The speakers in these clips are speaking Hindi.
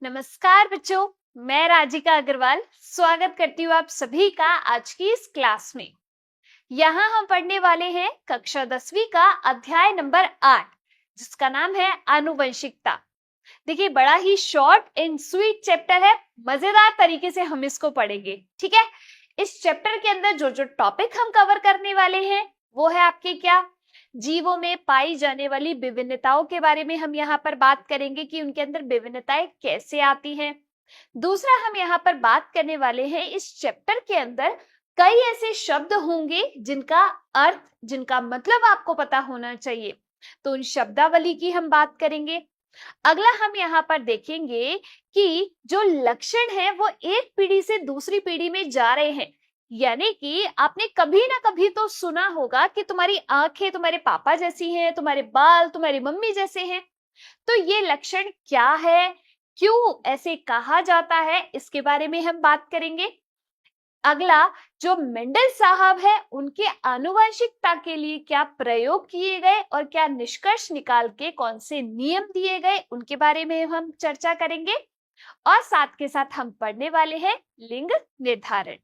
नमस्कार बच्चों, मैं राजिका अग्रवाल स्वागत करती हूँ आप सभी का आज की इस क्लास में। यहाँ हम पढ़ने वाले हैं कक्षा 10वीं का अध्याय नंबर 8 जिसका नाम है आनुवंशिकता। देखिए, बड़ा ही शॉर्ट एंड स्वीट चैप्टर है, मजेदार तरीके से हम इसको पढ़ेंगे। ठीक है, इस चैप्टर के अंदर जो जो टॉपिक हम कवर करने वाले हैं वो है आपके क्या, जीवों में पाई जाने वाली विभिन्नताओं के बारे में हम यहाँ पर बात करेंगे कि उनके अंदर विभिन्नताएं कैसे आती हैं। दूसरा, हम यहाँ पर बात करने वाले हैं इस चैप्टर के अंदर कई ऐसे शब्द होंगे जिनका अर्थ, जिनका मतलब आपको पता होना चाहिए, तो उन शब्दावली की हम बात करेंगे। अगला हम यहाँ पर देखेंगे कि जो लक्षण है वो एक पीढ़ी से दूसरी पीढ़ी में जा रहे हैं, यानी कि आपने कभी ना कभी तो सुना होगा कि तुम्हारी आंखें तुम्हारे पापा जैसी हैं, तुम्हारे बाल तुम्हारी मम्मी जैसे हैं। तो ये लक्षण क्या है, क्यों ऐसे कहा जाता है, इसके बारे में हम बात करेंगे। अगला, जो मेंडल साहब है उनके आनुवंशिकता के लिए क्या प्रयोग किए गए और क्या निष्कर्ष निकाल के कौन से नियम दिए गए उनके बारे में हम चर्चा करेंगे। और साथ के साथ हम पढ़ने वाले हैं लिंग निर्धारण।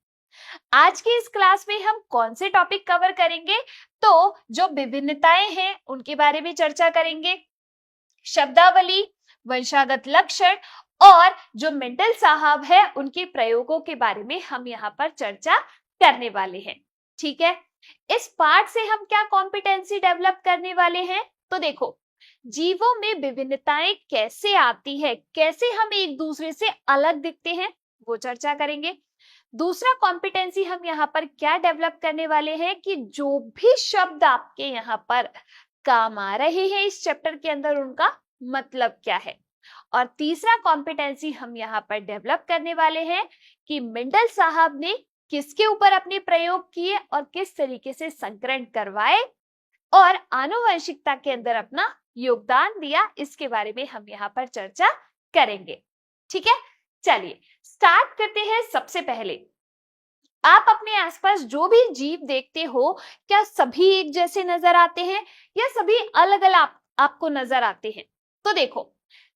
आज की इस क्लास में हम कौन से टॉपिक कवर करेंगे, तो जो विभिन्नताएं हैं उनके बारे में चर्चा करेंगे, शब्दावली, वंशागत लक्षण और जो मेंडल साहब है उनके प्रयोगों के बारे में हम यहाँ पर चर्चा करने वाले हैं। ठीक है, इस पार्ट से हम क्या कॉम्पिटेंसी डेवलप करने वाले हैं, तो देखो, जीवों में विभिन्नताएं कैसे आती है, कैसे हम एक दूसरे से अलग दिखते हैं, वो चर्चा करेंगे। दूसरा कॉम्पिटेंसी हम यहाँ पर क्या डेवलप करने वाले हैं कि जो भी शब्द आपके यहाँ पर काम आ रहे हैं इस चैप्टर के अंदर उनका मतलब क्या है। और तीसरा कॉम्पिटेंसी हम यहाँ पर डेवलप करने वाले हैं कि मेंडल साहब ने किसके ऊपर अपने प्रयोग किए और किस तरीके से संकरण करवाए और आनुवंशिकता के अंदर अपना योगदान दिया, इसके बारे में हम यहाँ पर चर्चा करेंगे। ठीक है, चलिए स्टार्ट करते हैं। सबसे पहले, आप अपने आसपास जो भी जीव देखते हो क्या सभी एक जैसे नजर आते हैं या सभी अलग अलग आपको नजर आते हैं। तो देखो,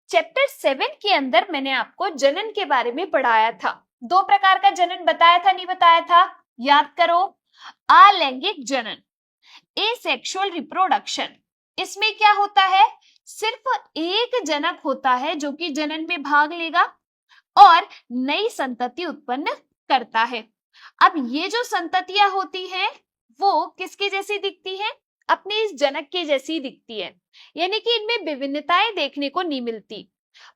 चैप्टर 7 के अंदर मैंने आपको जनन के बारे में पढ़ाया था। दो प्रकार का जनन बताया था, नहीं बताया था, याद करो। अलैंगिक जनन, एसेक्सुअल रिप्रोडक्शन, इसमें क्या होता है, सिर्फ एक जनक होता है जो कि जनन में भाग लेगा और नई संतति उत्पन्न करता है। अब ये जो संततियां होती हैं वो किसके जैसी दिखती हैं, अपने इस जनक के जैसी दिखती है, यानी कि इनमें विभिन्नताएं देखने को नहीं मिलती।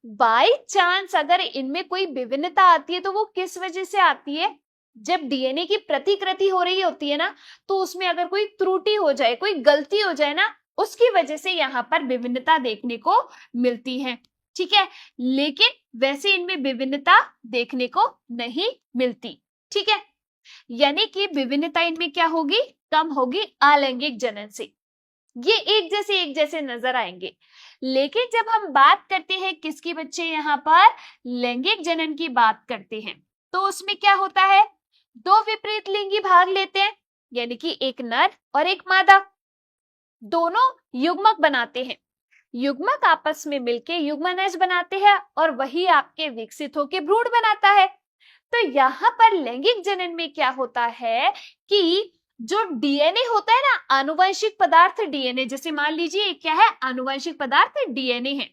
बाय चांस अगर इनमें कोई विभिन्नता आती है तो वो किस वजह से आती है, जब डीएनए की प्रतिकृति हो रही होती है ना, तो उसमें अगर कोई त्रुटि हो जाए, कोई गलती हो जाए ना, उसकी वजह से यहाँ पर विभिन्नता देखने को मिलती है। ठीक है, लेकिन वैसे इनमें विभिन्नता देखने को नहीं मिलती। ठीक है, यानी कि विभिन्नता इनमें क्या होगी, कम होगी अलैंगिक जनन से। ये एक जैसे नजर आएंगे। लेकिन जब हम बात करते हैं किसकी बच्चे, यहाँ पर लैंगिक जनन की बात करते हैं, तो उसमें क्या होता है, दो विपरीत लिंगी भाग लेते हैं, यानी कि एक नर और एक मादा, दोनों युग्मक बनाते हैं। युग्मक आपस में मिलके युग्मनज बनाते हैं और वही आपके विकसित होकर भ्रूण बनाता है। तो यहाँ पर लैंगिक जनन में क्या होता है कि जो डीएनए होता है ना, आनुवंशिक पदार्थ डीएनए, जैसे मान लीजिए क्या है, आनुवंशिक पदार्थ डीएनए है,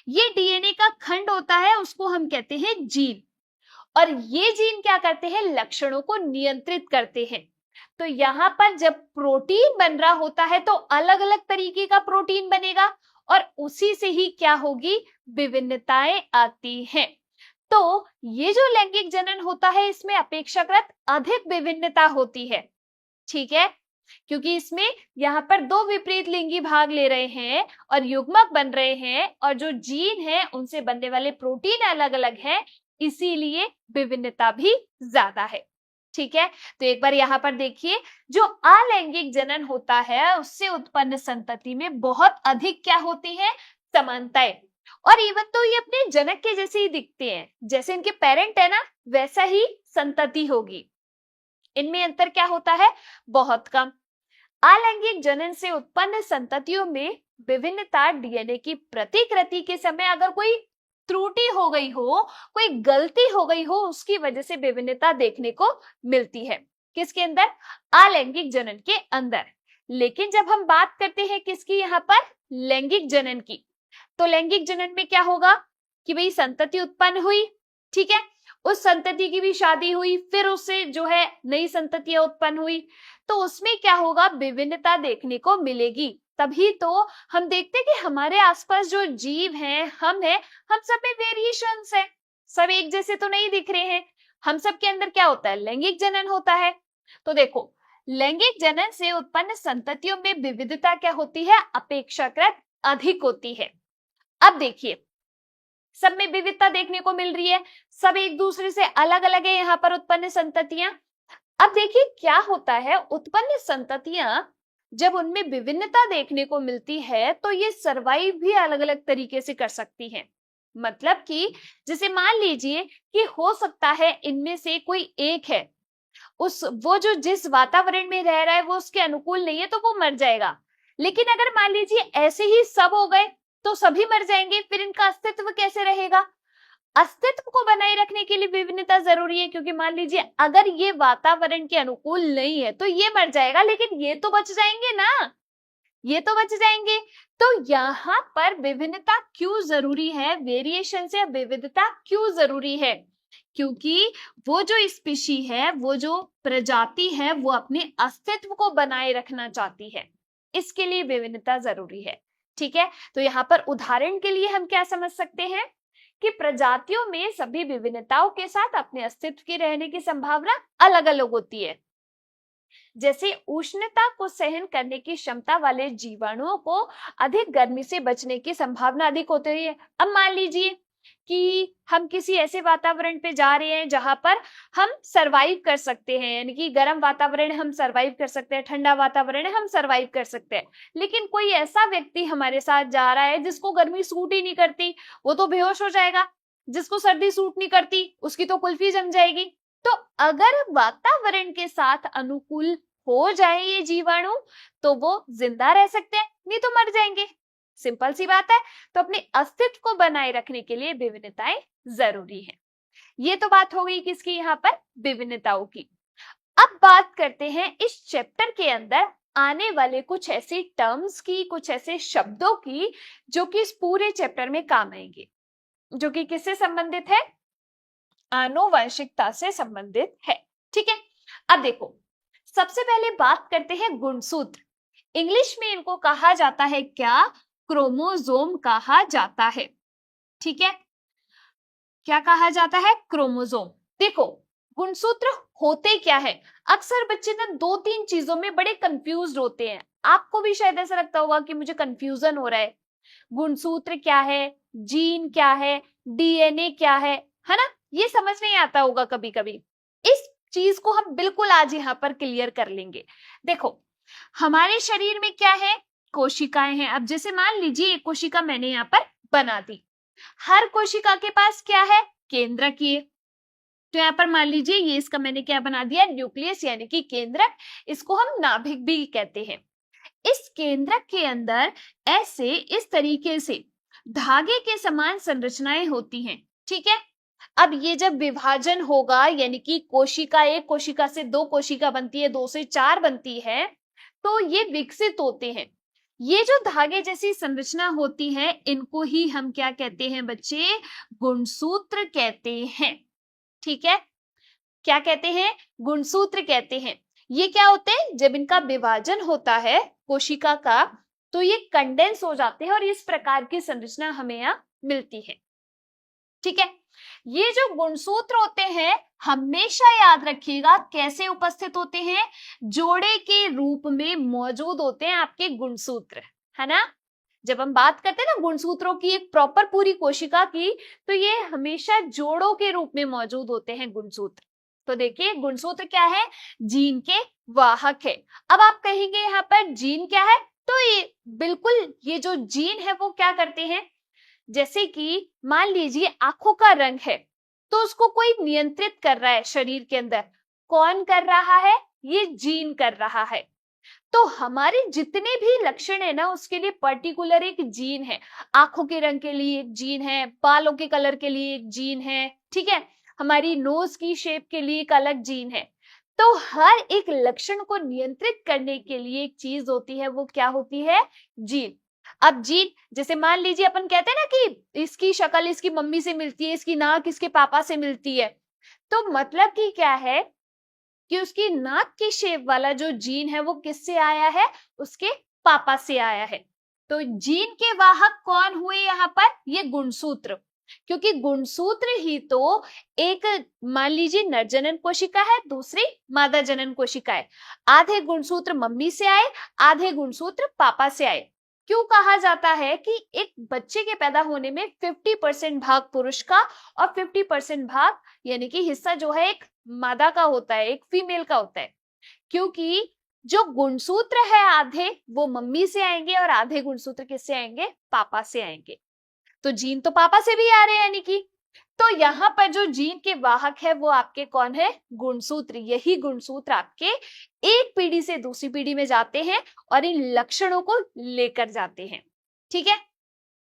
ये डीएनए का खंड होता है, उसको हम कहते हैं जीन। और ये जीन क्या करते हैं, लक्षणों को नियंत्रित करते हैं। तो यहाँ पर जब प्रोटीन बन रहा होता है तो अलग अलग तरीके का प्रोटीन बनेगा और उसी से ही क्या होगी, विभिन्नताएं आती हैं। तो ये जो लैंगिक जनन होता है इसमें अपेक्षाकृत अधिक विभिन्नता होती है। ठीक है, क्योंकि इसमें यहाँ पर दो विपरीत लिंगी भाग ले रहे हैं और युग्मक बन रहे हैं और जो जीन है उनसे बनने वाले प्रोटीन अलग अलग हैं, इसीलिए विभिन्नता भी ज्यादा है। ठीक है, तो एक बार यहाँ पर देखिए, जो अलैंगिक जनन होता है उससे उत्पन्न संतति में बहुत अधिक क्या होती है, समानताएं। और इवन तो ये अपने जनक के जैसे ही दिखते हैं, जैसे इनके पेरेंट है ना वैसा ही संतति होगी। इनमें अंतर क्या होता है, बहुत कम। अलैंगिक जनन से उत्पन्न संततियों में विभिन्नता डीएनए की प्रतिकृति के समय अगर कोई त्रुटि हो गई हो, कोई गलती हो गई हो, उसकी वजह से विभिन्नता देखने को मिलती है। किसके अंदर? अलैंगिक जनन के अंदर। लेकिन जब हम बात करते हैं किसकी, यहाँ पर लैंगिक जनन की, तो लैंगिक जनन में क्या होगा कि भाई संतति उत्पन्न हुई, ठीक है, उस संतति की भी शादी हुई, फिर उससे जो है नई संततियां उत्पन्न हुई, तो उसमें क्या होगा, विभिन्नता देखने को मिलेगी। तभी तो हम देखते हैं कि हमारे आसपास जो जीव हैं, हम सब में वेरिएशंस है, सब एक जैसे तो नहीं दिख रहे हैं। हम सब के अंदर क्या होता है, लैंगिक जनन होता है। तो देखो, लैंगिक जनन से उत्पन्न संततियों में विविधता क्या होती है, अपेक्षाकृत अधिक होती है। अब देखिए, सब में विविधता देखने को मिल रही है, सब एक दूसरे से अलग अलग है यहाँ पर उत्पन्न संततियां। अब देखिए क्या होता है, उत्पन्न संततियां जब उनमें विभिन्नता देखने को मिलती है तो ये सरवाइव भी अलग अलग तरीके से कर सकती हैं। मतलब कि जैसे मान लीजिए कि हो सकता है इनमें से कोई एक है, वो जो जिस वातावरण में रह रहा है वो उसके अनुकूल नहीं है तो वो मर जाएगा। लेकिन अगर मान लीजिए ऐसे ही सब हो गए तो सभी मर जाएंगे, फिर इनका अस्तित्व कैसे रहेगा? अस्तित्व को बनाए रखने के लिए विभिन्नता जरूरी है, क्योंकि मान लीजिए अगर ये वातावरण के अनुकूल नहीं है तो ये मर जाएगा, लेकिन ये तो बच जाएंगे ना, ये तो बच जाएंगे। तो यहाँ पर विभिन्नता क्यों जरूरी है, वेरिएशन से विविधता क्यों जरूरी है? क्योंकि वो जो स्पीशी है, वो जो प्रजाति है, वो अपने अस्तित्व को बनाए रखना चाहती है, इसके लिए विभिन्नता जरूरी है। ठीक है, तो यहाँ पर उदाहरण के लिए हम क्या समझ सकते हैं कि प्रजातियों में सभी विभिन्नताओं के साथ अपने अस्तित्व के रहने की संभावना अलग अलग होती है। जैसे उष्णता को सहन करने की क्षमता वाले जीवाणुओं को अधिक गर्मी से बचने की संभावना अधिक होती है। अब मान लीजिए कि हम किसी ऐसे वातावरण पे जा रहे हैं जहां पर हम सरवाइव कर सकते हैं, यानी कि गर्म वातावरण है हम सरवाइव कर सकते हैं, ठंडा वातावरण है हम सरवाइव कर सकते हैं। लेकिन कोई ऐसा व्यक्ति हमारे साथ जा रहा है जिसको गर्मी सूट ही नहीं करती, वो तो बेहोश हो जाएगा। जिसको सर्दी सूट नहीं करती उसकी तो कुल्फी जम जाएगी। तो अगर वातावरण के साथ अनुकूल हो जाए ये जीवाणु तो वो जिंदा रह सकते हैं, नहीं तो मर जाएंगे। सिंपल सी बात है। तो अपने अस्तित्व को बनाए रखने के लिए विभिन्नताएं जरूरी है। ये तो बात हो गई किसकी, यहाँ पर विभिन्नताओं की। अब बात करते हैं इस चैप्टर के अंदर आने वाले कुछ ऐसे टर्म्स की, कुछ ऐसे शब्दों की जो कि इस पूरे चैप्टर में काम आएंगे, जो कि किससे संबंधित है, आनुवंशिकता से संबंधित है। ठीक है, अब देखो सबसे पहले बात करते हैं गुणसूत्र। इंग्लिश में इनको कहा जाता है क्या, क्रोमोसोम कहा जाता है। ठीक है, क्या कहा जाता है, क्रोमोसोम। देखो गुणसूत्र होते क्या है, अक्सर बच्चे ना दो तीन चीजों में बड़े कंफ्यूज होते हैं। आपको भी शायद ऐसा लगता होगा कि मुझे कंफ्यूजन हो रहा है, गुणसूत्र क्या है, जीन क्या है, डीएनए क्या है ना, ये समझ नहीं आता होगा कभी कभी। इस चीज को हम बिल्कुल आज यहाँ पर क्लियर कर लेंगे। देखो हमारे शरीर में क्या है, कोशिकाएं हैं। अब जैसे मान लीजिए एक कोशिका मैंने यहाँ पर बना दी, हर कोशिका के पास क्या है, केंद्रक। ये तो यहाँ पर मान लीजिए ये इसका मैंने क्या बना दिया, न्यूक्लियस यानी कि केंद्रक, इसको हम नाभिक भी कहते हैं। इस केंद्रक के अंदर ऐसे इस तरीके से धागे के समान संरचनाएं होती हैं। ठीक है, अब ये जब विभाजन होगा यानी कि कोशिका, एक कोशिका से दो कोशिका बनती है, दो से चार बनती है, तो ये विकसित होते हैं। ये जो धागे जैसी संरचना होती है इनको ही हम क्या कहते हैं बच्चे, गुणसूत्र कहते हैं। ठीक है, क्या कहते हैं, गुणसूत्र कहते हैं। ये क्या होते हैं, जब इनका विभाजन होता है कोशिका का तो ये कंडेंस हो जाते हैं और इस प्रकार की संरचना हमें यहाँ मिलती है। ठीक है, ये जो गुणसूत्र होते हैं हमेशा याद रखिएगा कैसे उपस्थित होते हैं, जोड़े के रूप में मौजूद होते हैं आपके गुणसूत्र, है ना। जब हम बात करते हैं ना गुणसूत्रों की, एक प्रॉपर पूरी कोशिका की, तो ये हमेशा जोड़ों के रूप में मौजूद होते हैं गुणसूत्र। तो देखिए गुणसूत्र क्या है, जीन के वाहक है। अब आप कहेंगे यहाँ पर जीन क्या है, तो ये बिल्कुल ये जो जीन है वो क्या करते हैं, जैसे कि मान लीजिए आंखों का रंग है तो उसको कोई नियंत्रित कर रहा है शरीर के अंदर, कौन कर रहा है, ये जीन कर रहा है। तो हमारे जितने भी लक्षण है ना उसके लिए पर्टिकुलर एक जीन है। आंखों के रंग के लिए एक जीन है, बालों के कलर के लिए एक जीन है, ठीक है, हमारी नोज की शेप के लिए एक अलग जीन है। तो हर एक लक्षण को नियंत्रित करने के लिए एक चीज होती है, वो क्या होती है? जीन। अब जीन, जैसे मान लीजिए अपन कहते हैं ना कि इसकी शक्ल इसकी मम्मी से मिलती है, इसकी नाक इसके पापा से मिलती है, तो मतलब कि क्या है कि उसकी नाक की शेप वाला जो जीन है वो किससे आया है? उसके पापा से आया है। तो जीन के वाहक कौन हुए यहाँ पर? ये गुणसूत्र, क्योंकि गुणसूत्र ही तो एक, मान लीजिए नर जनन कोशिका है, दूसरी मादा जनन कोशिका है, आधे गुणसूत्र मम्मी से आए, आधे गुणसूत्र पापा से आए। क्यों कहा जाता है कि एक बच्चे के पैदा होने में 50% भाग पुरुष का और 50% भाग यानी कि हिस्सा जो है एक मादा का होता है, एक फीमेल का होता है? क्योंकि जो गुणसूत्र है आधे वो मम्मी से आएंगे और आधे गुणसूत्र किससे आएंगे? पापा से आएंगे। तो जीन तो पापा से भी आ रहे हैं, यानी कि तो यहाँ पर जो जीन के वाहक है वो आपके कौन है? गुणसूत्र। यही गुणसूत्र आपके एक पीढ़ी से दूसरी पीढ़ी में जाते हैं और इन लक्षणों को लेकर जाते हैं। ठीक है,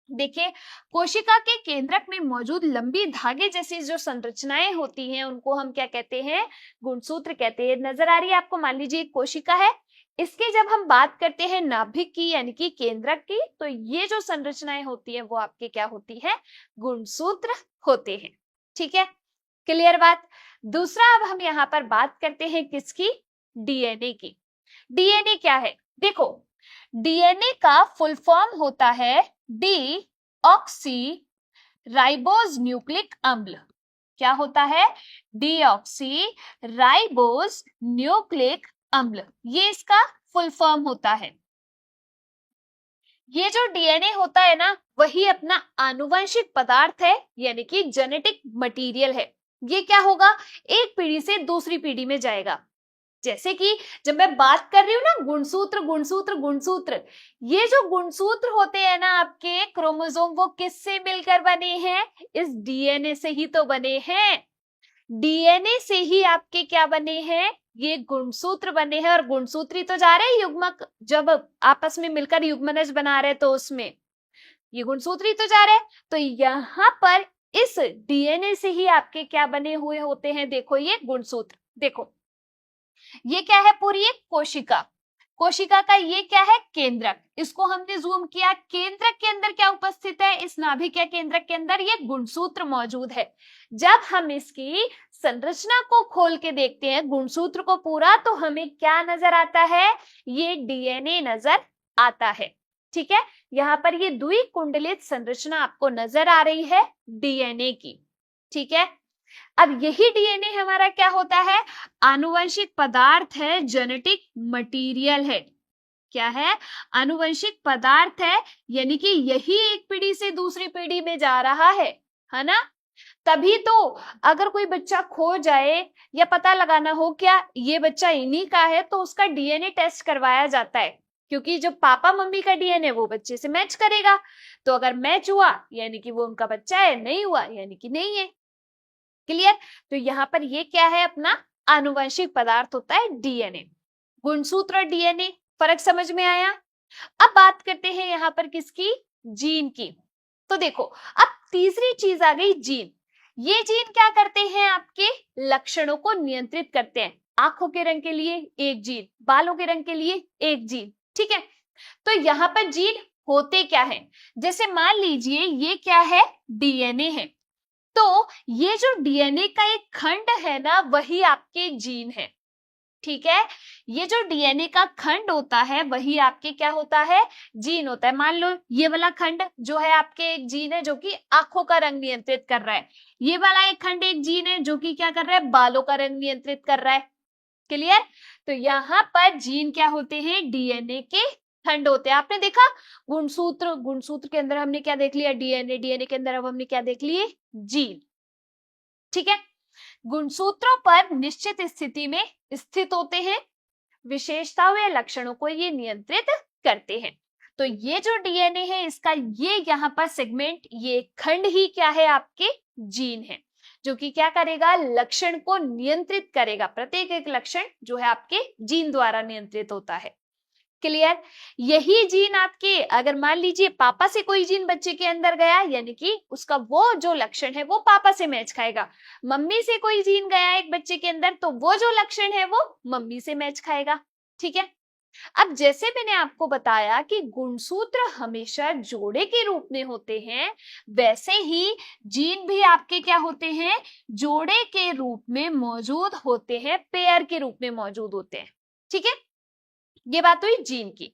देखिए कोशिका के केंद्रक में मौजूद लंबी धागे जैसी जो संरचनाएं होती हैं उनको हम क्या कहते हैं? गुणसूत्र कहते हैं। नजर आ रही है आपको? मान लीजिए एक कोशिका है, इसके जब हम बात करते हैं नाभिक की यानी कि केंद्रक की, तो ये जो संरचनाएं होती है वो आपके क्या होती है? गुणसूत्र होते हैं। ठीक है, क्लियर बात? दूसरा, अब हम यहाँ पर बात करते हैं किसकी? डीएनए की। डीएनए क्या है? देखो, डीएनए का फुल फॉर्म होता है डी ऑक्सी राइबोज न्यूक्लिक अम्ल। क्या होता है? डी ऑक्सी राइबोज न्यूक्लिक अम्ल, ये इसका फुल फॉर्म होता है। ये जो डीएनए होता है ना, वही अपना आनुवंशिक पदार्थ है, यानी कि जेनेटिक मटेरियल है। ये क्या होगा? एक पीढ़ी से दूसरी पीढ़ी में जाएगा। जैसे कि जब मैं बात कर रही हूँ ना गुणसूत्र गुणसूत्र गुणसूत्र, ये जो गुणसूत्र होते हैं ना आपके क्रोमोसोम, वो किससे मिलकर बने हैं? इस डीएनए से ही तो बने हैं। डीएनए से ही आपके क्या बने हैं? ये गुणसूत्र बने हैं। और गुणसूत्र ही तो जा रहे हैं युग्मक, जब आपस में मिलकर युग्मनज बना रहे तो उसमें ये गुणसूत्र ही तो जा रहे हैं। तो यहाँ पर इस डीएनए से ही आपके क्या बने हुए होते हैं? देखो ये गुणसूत्र, देखो ये क्या है? पूरी एक कोशिका, कोशिका का ये क्या है? केंद्रक। इसको हमने जूम किया, केंद्रक के अंदर क्या उपस्थित है? इस नाभिक या केंद्रक के अंदर ये गुणसूत्र मौजूद है। जब हम इसकी संरचना को खोल के देखते हैं गुणसूत्र को पूरा, तो हमें क्या नजर आता है? ये डीएनए नजर आता है। ठीक है, यहाँ पर ये द्विकुंडलित संरचना आपको नजर आ रही है डीएनए की। ठीक है, अब यही डीएनए हमारा क्या होता है? आनुवंशिक पदार्थ है, जेनेटिक मटेरियल है। क्या है? आनुवंशिक पदार्थ है, यानी कि यही एक पीढ़ी से दूसरी पीढ़ी में जा रहा है ना? तभी तो अगर कोई बच्चा खो जाए या पता लगाना हो क्या ये बच्चा इन्हीं का है, तो उसका डीएनए टेस्ट करवाया जाता है, क्योंकि जो पापा मम्मी का डीएनए वो बच्चे से मैच करेगा। तो अगर मैच हुआ यानी कि वो उनका बच्चा है, नहीं हुआ यानी कि नहीं है। क्लियर? तो यहाँ पर ये क्या है? अपना आनुवंशिक पदार्थ होता है डीएनए। गुणसूत्र और डीएनए, फर्क समझ में आया? अब बात करते हैं यहाँ पर किसकी? जीन की। तो देखो, अब तीसरी चीज आ गई जीन। ये जीन क्या करते हैं? आपके लक्षणों को नियंत्रित करते हैं। आंखों के रंग के लिए एक जीन, बालों के रंग के लिए एक जीन। ठीक है, तो यहाँ पर जीन होते क्या है? जैसे मान लीजिए ये क्या है? डीएनए है। तो ये जो डीएनए का एक खंड है ना, वही आपके जीन है। ठीक है, ये जो डीएनए का खंड होता है वही आपके क्या होता है? जीन होता है। मान लो ये वाला खंड जो है आपके एक जीन है जो कि आंखों का रंग नियंत्रित कर रहा है। ये वाला एक खंड एक जीन है जो कि क्या कर रहा है? बालों का रंग नियंत्रित कर रहा है। क्लियर? तो यहाँ पर जीन क्या होते हैं? डीएनए के खंड होते हैं। आपने देखा गुणसूत्र, गुणसूत्र के अंदर हमने क्या देख लिया? डीएनए, डीएनए के अंदर अब हमने क्या देख लिए? जीन। ठीक है, गुणसूत्रों पर निश्चित स्थिति में स्थित होते हैं, विशेषताओं या लक्षणों को ये नियंत्रित करते हैं। तो ये जो डीएनए है इसका ये यहाँ पर सेगमेंट, ये खंड ही क्या है? आपके जीन है, जो कि क्या करेगा? लक्षण को नियंत्रित करेगा। प्रत्येक एक लक्षण जो है आपके जीन द्वारा नियंत्रित होता है। क्लियर? यही जीन आपके, अगर मान लीजिए पापा से कोई जीन बच्चे के अंदर गया, यानी कि उसका वो जो लक्षण है वो पापा से मैच खाएगा। मम्मी से कोई जीन गया एक बच्चे के अंदर, तो वो जो लक्षण है वो मम्मी से मैच खाएगा। ठीक है। अब जैसे मैंने आपको बताया कि गुणसूत्र हमेशा जोड़े के रूप में होते हैं, वैसे ही जीन भी आपके क्या होते हैं, जोड़े के रूप में मौजूद होते हैं, पेयर के रूप में मौजूद होते हैं। ठीक है, ये बात हुई जीन की।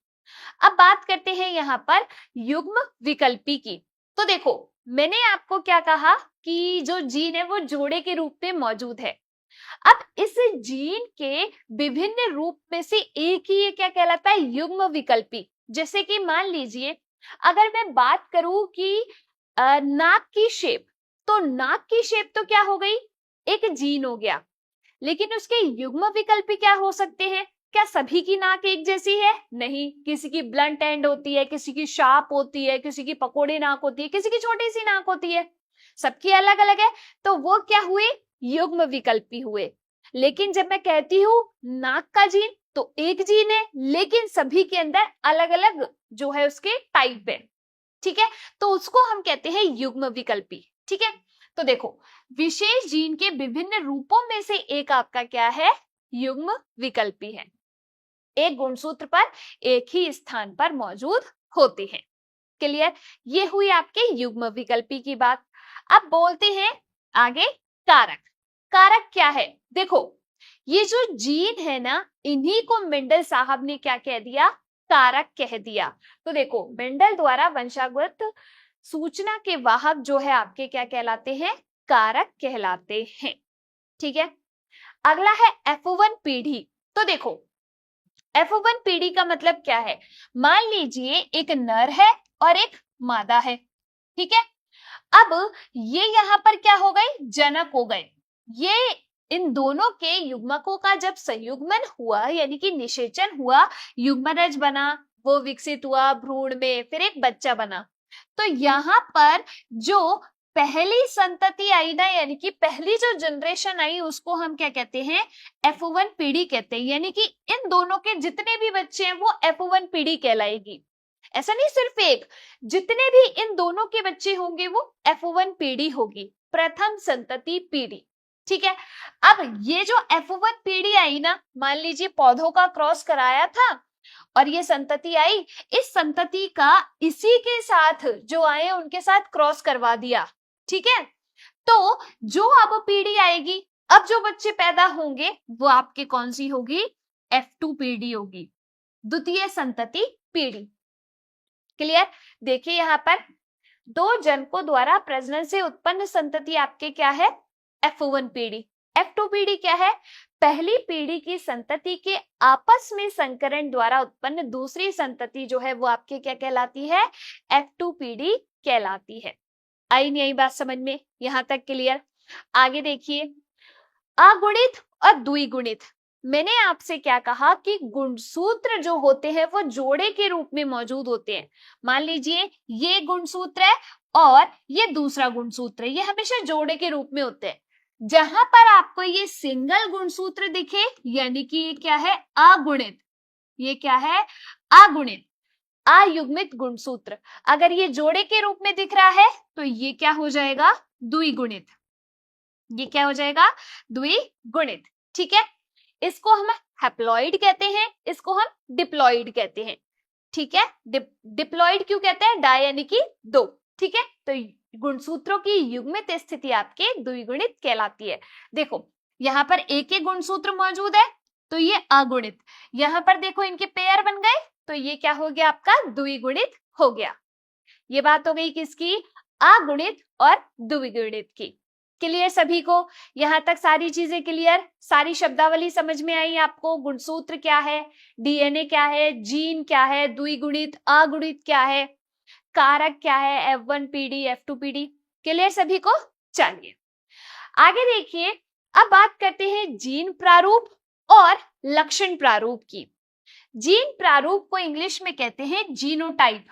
अब बात करते हैं यहाँ पर युग्म विकल्पी की। तो देखो, मैंने आपको क्या कहा कि जो जीन है वो जोड़े के रूप में मौजूद है। अब इस जीन के विभिन्न रूप में से एक ही ये क्या कहलाता है, युग्म विकल्पी। जैसे कि मान लीजिए अगर मैं बात करूं कि नाक की शेप, तो नाक की शेप तो क्या हो गई, एक जीन हो गया, लेकिन उसके युग्म विकल्पी क्या हो सकते हैं? क्या सभी की नाक एक जैसी है? नहीं, किसी की ब्लंट एंड होती है, किसी की शार्प होती है, किसी की पकोड़े नाक होती है, किसी की छोटी सी नाक होती है, सबकी अलग अलग है। तो वो क्या हुए, युग्म विकल्पी हुए। लेकिन जब मैं कहती हूं नाक का जीन, तो एक जीन है, लेकिन सभी के अंदर अलग अलग जो है उसके टाइप है। ठीक है, तो उसको हम कहते हैं युग्म विकल्पी। ठीक है, तो देखो, विशेष जीन के विभिन्न रूपों में से एक आपका क्या है, युग्म विकल्पी है। एक गुणसूत्र पर एक ही स्थान पर मौजूद होते हैं। क्लियर? ये हुई आपके युग्म विकल्पी की बात। अब बोलते हैं आगे कारक। कारक क्या है? देखो, ये जो जीन है ना, इन्हीं को मेंडल साहब ने क्या कह दिया, कारक कह दिया। तो देखो, मेंडल द्वारा वंशागत सूचना के वाहक जो है आपके क्या कहलाते हैं, कारक कहलाते हैं। ठीक है, अगला है F1 पीढ़ी। तो देखो, F1 पीढ़ी का मतलब क्या है? मान लीजिए एक नर है और एक मादा है। ठीक है, अब ये यहां पर क्या हो गए, जनक हो गए। ये इन दोनों के युग्मकों का जब संयुग्मन हुआ, यानी कि निषेचन हुआ, युग्मनज बना, वो विकसित हुआ भ्रूण में, फिर एक बच्चा बना। तो यहाँ पर जो पहली संतति आई ना, यानी कि पहली जो जनरेशन आई, उसको हम क्या कहते हैं, F1 पीढ़ी कहते हैं। यानी कि इन दोनों के जितने भी बच्चे हैं वो F1 पीढ़ी कहलाएगी। ऐसा नहीं सिर्फ एक, जितने भी इन दोनों के बच्चे होंगे वो F1 पीढ़ी होगी, प्रथम संतति पीढ़ी। ठीक है, अब ये जो F1 पीढ़ी आई ना, मान लीजिए पौधों का क्रॉस कराया था और ये संतति आई, इस संतति का इसी के साथ जो आए उनके साथ क्रॉस करवा दिया। ठीक है, तो जो अब पीढ़ी आएगी, अब जो बच्चे पैदा होंगे वो आपके कौन सी होगी, F2 पीढ़ी होगी, द्वितीय संतति पीढ़ी। क्लियर? देखिए यहां पर दो जनकों द्वारा प्रजनन से उत्पन्न संतति आपके क्या है, F1 पीढ़ी। F2 पीढ़ी क्या है, पहली पीढ़ी की संतति के आपस में संकरण द्वारा उत्पन्न दूसरी संतति जो है वो आपके क्या कहलाती है, F2 पीढ़ी कहलाती है। आई नहीं आई बात समझ में? यहां तक क्लियर? आगे देखिए, अगुणित और द्विगुणित। मैंने आपसे क्या कहा कि गुणसूत्र जो होते हैं वो जोड़े के रूप में मौजूद होते हैं। मान लीजिए ये गुणसूत्र है और ये दूसरा गुणसूत्र है, ये हमेशा जोड़े के रूप में होते हैं। जहां पर आपको ये सिंगल गुणसूत्र दिखे, यानी कि ये क्या है, अगुणित। ये क्या है, अगुणित, अयुग्मित गुणसूत्र। अगर ये जोड़े के रूप में दिख रहा है तो ये क्या हो जाएगा, द्विगुणित। ये क्या हो जाएगा, द्विगुणित। ठीक है, इसको हम हैप्लॉइड कहते हैं, इसको हम डिप्लॉइड कहते हैं। ठीक है, डिप्लॉइड क्यों कहते हैं, डाई यानी कि दो। ठीक है, तो गुणसूत्रों की युग्मित स्थिति आपके द्विगुणित कहलाती है। देखो यहाँ पर एक एक गुणसूत्र मौजूद है तो ये अगुणित, यहाँ पर देखो इनके पेयर बन गए तो ये क्या हो गया, आपका द्विगुणित हो गया। ये बात हो गई किसकी, अगुणित और द्विगुणित की। क्लियर सभी को? यहां तक सारी चीजें क्लियर, सारी शब्दावली समझ में आई आपको? गुणसूत्र क्या है, डीएनए क्या है, जीन क्या है, द्विगुणित अगुणित क्या है, कारक क्या है, F1 पीढ़ी F2 पीढ़ी। क्लियर सभी को? चलिए आगे देखिए, अब बात करते हैं जीन प्रारूप और लक्षण प्रारूप की। जीन प्रारूप को इंग्लिश में कहते हैं जीनोटाइप।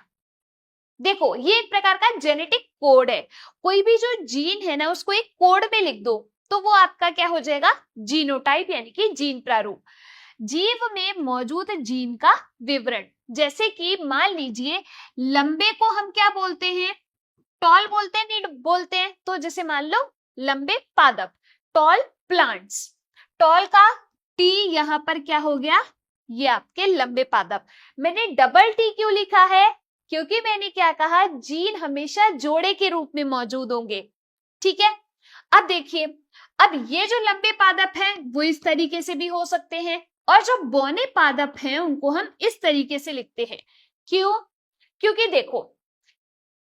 देखो ये एक प्रकार का जेनेटिक कोड है, कोई भी जो जीन है ना उसको एक कोड में लिख दो तो वो आपका क्या हो जाएगा, जीनोटाइप यानी कि जीन प्रारूप। जीव में मौजूद जीन का विवरण। जैसे कि मान लीजिए लंबे को हम क्या बोलते हैं, टॉल बोलते हैं, नहीं बोलते हैं? तो जैसे मान लो लंबे पादप, टॉल प्लांट्स, टॉल का टी यहां पर क्या हो गया, ये आपके लंबे पादप। मैंने डबल टी क्यों लिखा है, क्योंकि मैंने क्या कहा, जीन हमेशा जोड़े के रूप में मौजूद होंगे। ठीक है, अब देखिए, अब ये जो लंबे पादप हैं वो इस तरीके से भी हो सकते हैं, और जो बौने पादप हैं उनको हम इस तरीके से लिखते हैं। क्यों? क्योंकि देखो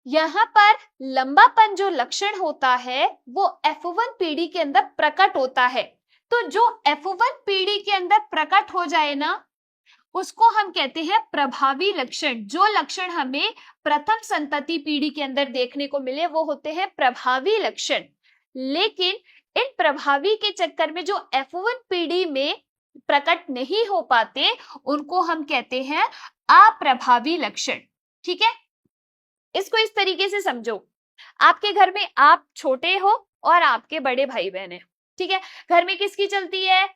यहां पर लंबापन जो लक्षण होता है वो F1 पीढ़ी के अंदर प्रकट होता है। तो जो F1 पीढ़ी के अंदर प्रकट हो जाए ना, उसको हम कहते हैं प्रभावी लक्षण। जो लक्षण हमें प्रथम संतति पीढ़ी के अंदर देखने को मिले वो होते हैं प्रभावी लक्षण। लेकिन इन प्रभावी के चक्कर में जो F1 पीढ़ी में प्रकट नहीं हो पाते उनको हम कहते हैं अप्रभावी लक्षण। ठीक है, इसको इस तरीके से समझो, आपके घर में आप छोटे हो और आपके बड़े भाई बहन है। ठीक है, घर में किसकी चलती है,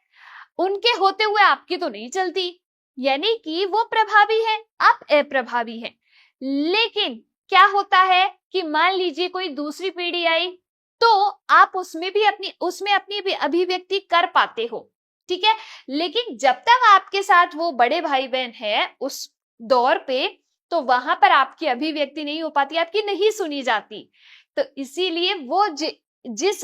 उनके होते हुए आपकी तो नहीं चलती, यानी कि वो प्रभावी है, आप अप्रभावी हैं। लेकिन क्या होता है कि मान लीजिए कोई दूसरी पीढ़ी आई तो आप उसमें अपनी भी अभिव्यक्ति कर पाते हो। ठीक है, लेकिन जब तक आपके साथ वो बड़े भाई बहन है उस दौर पे, तो वहां पर आपकी अभिव्यक्ति नहीं हो पाती, आपकी नहीं सुनी जाती। तो इसीलिए वो जिस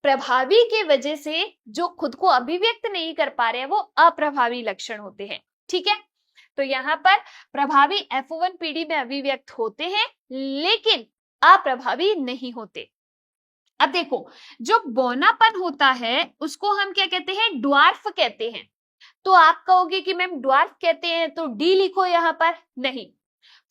प्रभावी के वजह से जो खुद को अभिव्यक्त नहीं कर पा रहे हैं वो अप्रभावी लक्षण होते हैं। ठीक है, तो यहाँ पर प्रभावी F1 पीढ़ी में अभिव्यक्त होते हैं लेकिन अप्रभावी नहीं होते। अब देखो, जो बौनापन होता है उसको हम क्या कहते हैं, ड्वार्फ कहते हैं। तो आप कहोगे कि मैम ड्वार्फ कहते हैं तो डी लिखो यहाँ पर, नहीं,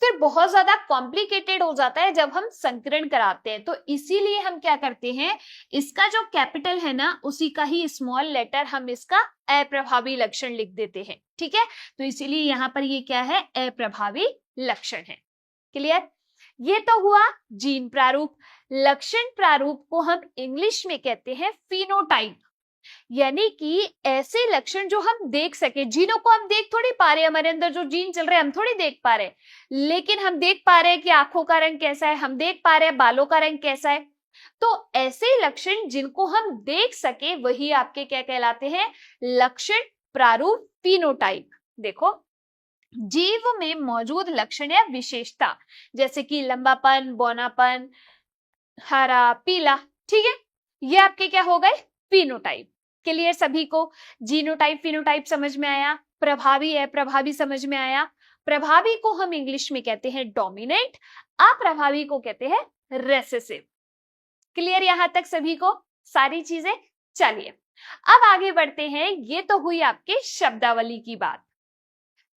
फिर बहुत ज्यादा कॉम्प्लिकेटेड हो जाता है जब हम संकरण कराते हैं। तो इसीलिए हम क्या करते हैं, इसका जो कैपिटल है ना उसी का ही स्मॉल लेटर हम इसका अप्रभावी लक्षण लिख देते हैं। ठीक है, तो इसीलिए यहाँ पर ये क्या है, अप्रभावी लक्षण है। क्लियर? ये तो हुआ जीन प्रारूप। लक्षण प्रारूप को हम इंग्लिश में कहते हैं फिनोटाइप, यानी कि ऐसे लक्षण जो हम देख सके। जीनों को हम देख थोड़ी पा रहे, हमारे अंदर जो जीन चल रहे हैं हम थोड़ी देख पा रहे, लेकिन हम देख पा रहे हैं कि आंखों का रंग कैसा है, हम देख पा रहे हैं बालों का रंग कैसा है। तो ऐसे लक्षण जिनको हम देख सके वही आपके क्या कहलाते हैं, लक्षण प्रारूप फिनोटाइप। देखो, जीव में मौजूद लक्षण या विशेषता जैसे कि लंबापन, बौनापन, हरा, पीला, ठीक है, ये आपके क्या हो गए, फिनोटाइप। क्लियर सभी को? जीनोटाइप फिनोटाइप समझ में आया, प्रभावी अप्रभावी समझ में आया। प्रभावी को हम इंग्लिश में कहते हैं डोमिनेंट, अप्रभावी को कहते हैं रेसेसिव। क्लियर यहां तक सभी को सारी चीजें? चलिए अब आगे बढ़ते हैं। ये तो हुई आपके शब्दावली की बात।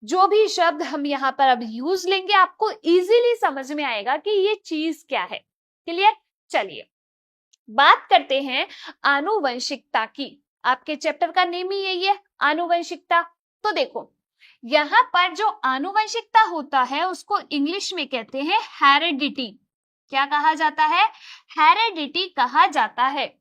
जो भी शब्द हम यहाँ पर अब यूज लेंगे आपको इजीली समझ में आएगा कि ये चीज क्या है। क्लियर? चलिए बात करते हैं आनुवंशिकता की। आपके चैप्टर का नेम ही यही है, आनुवंशिकता। तो देखो यहाँ पर जो आनुवंशिकता होता है उसको इंग्लिश में कहते हैं हेरेडिटी। क्या कहा जाता है? हेरेडिटी कहा जाता है।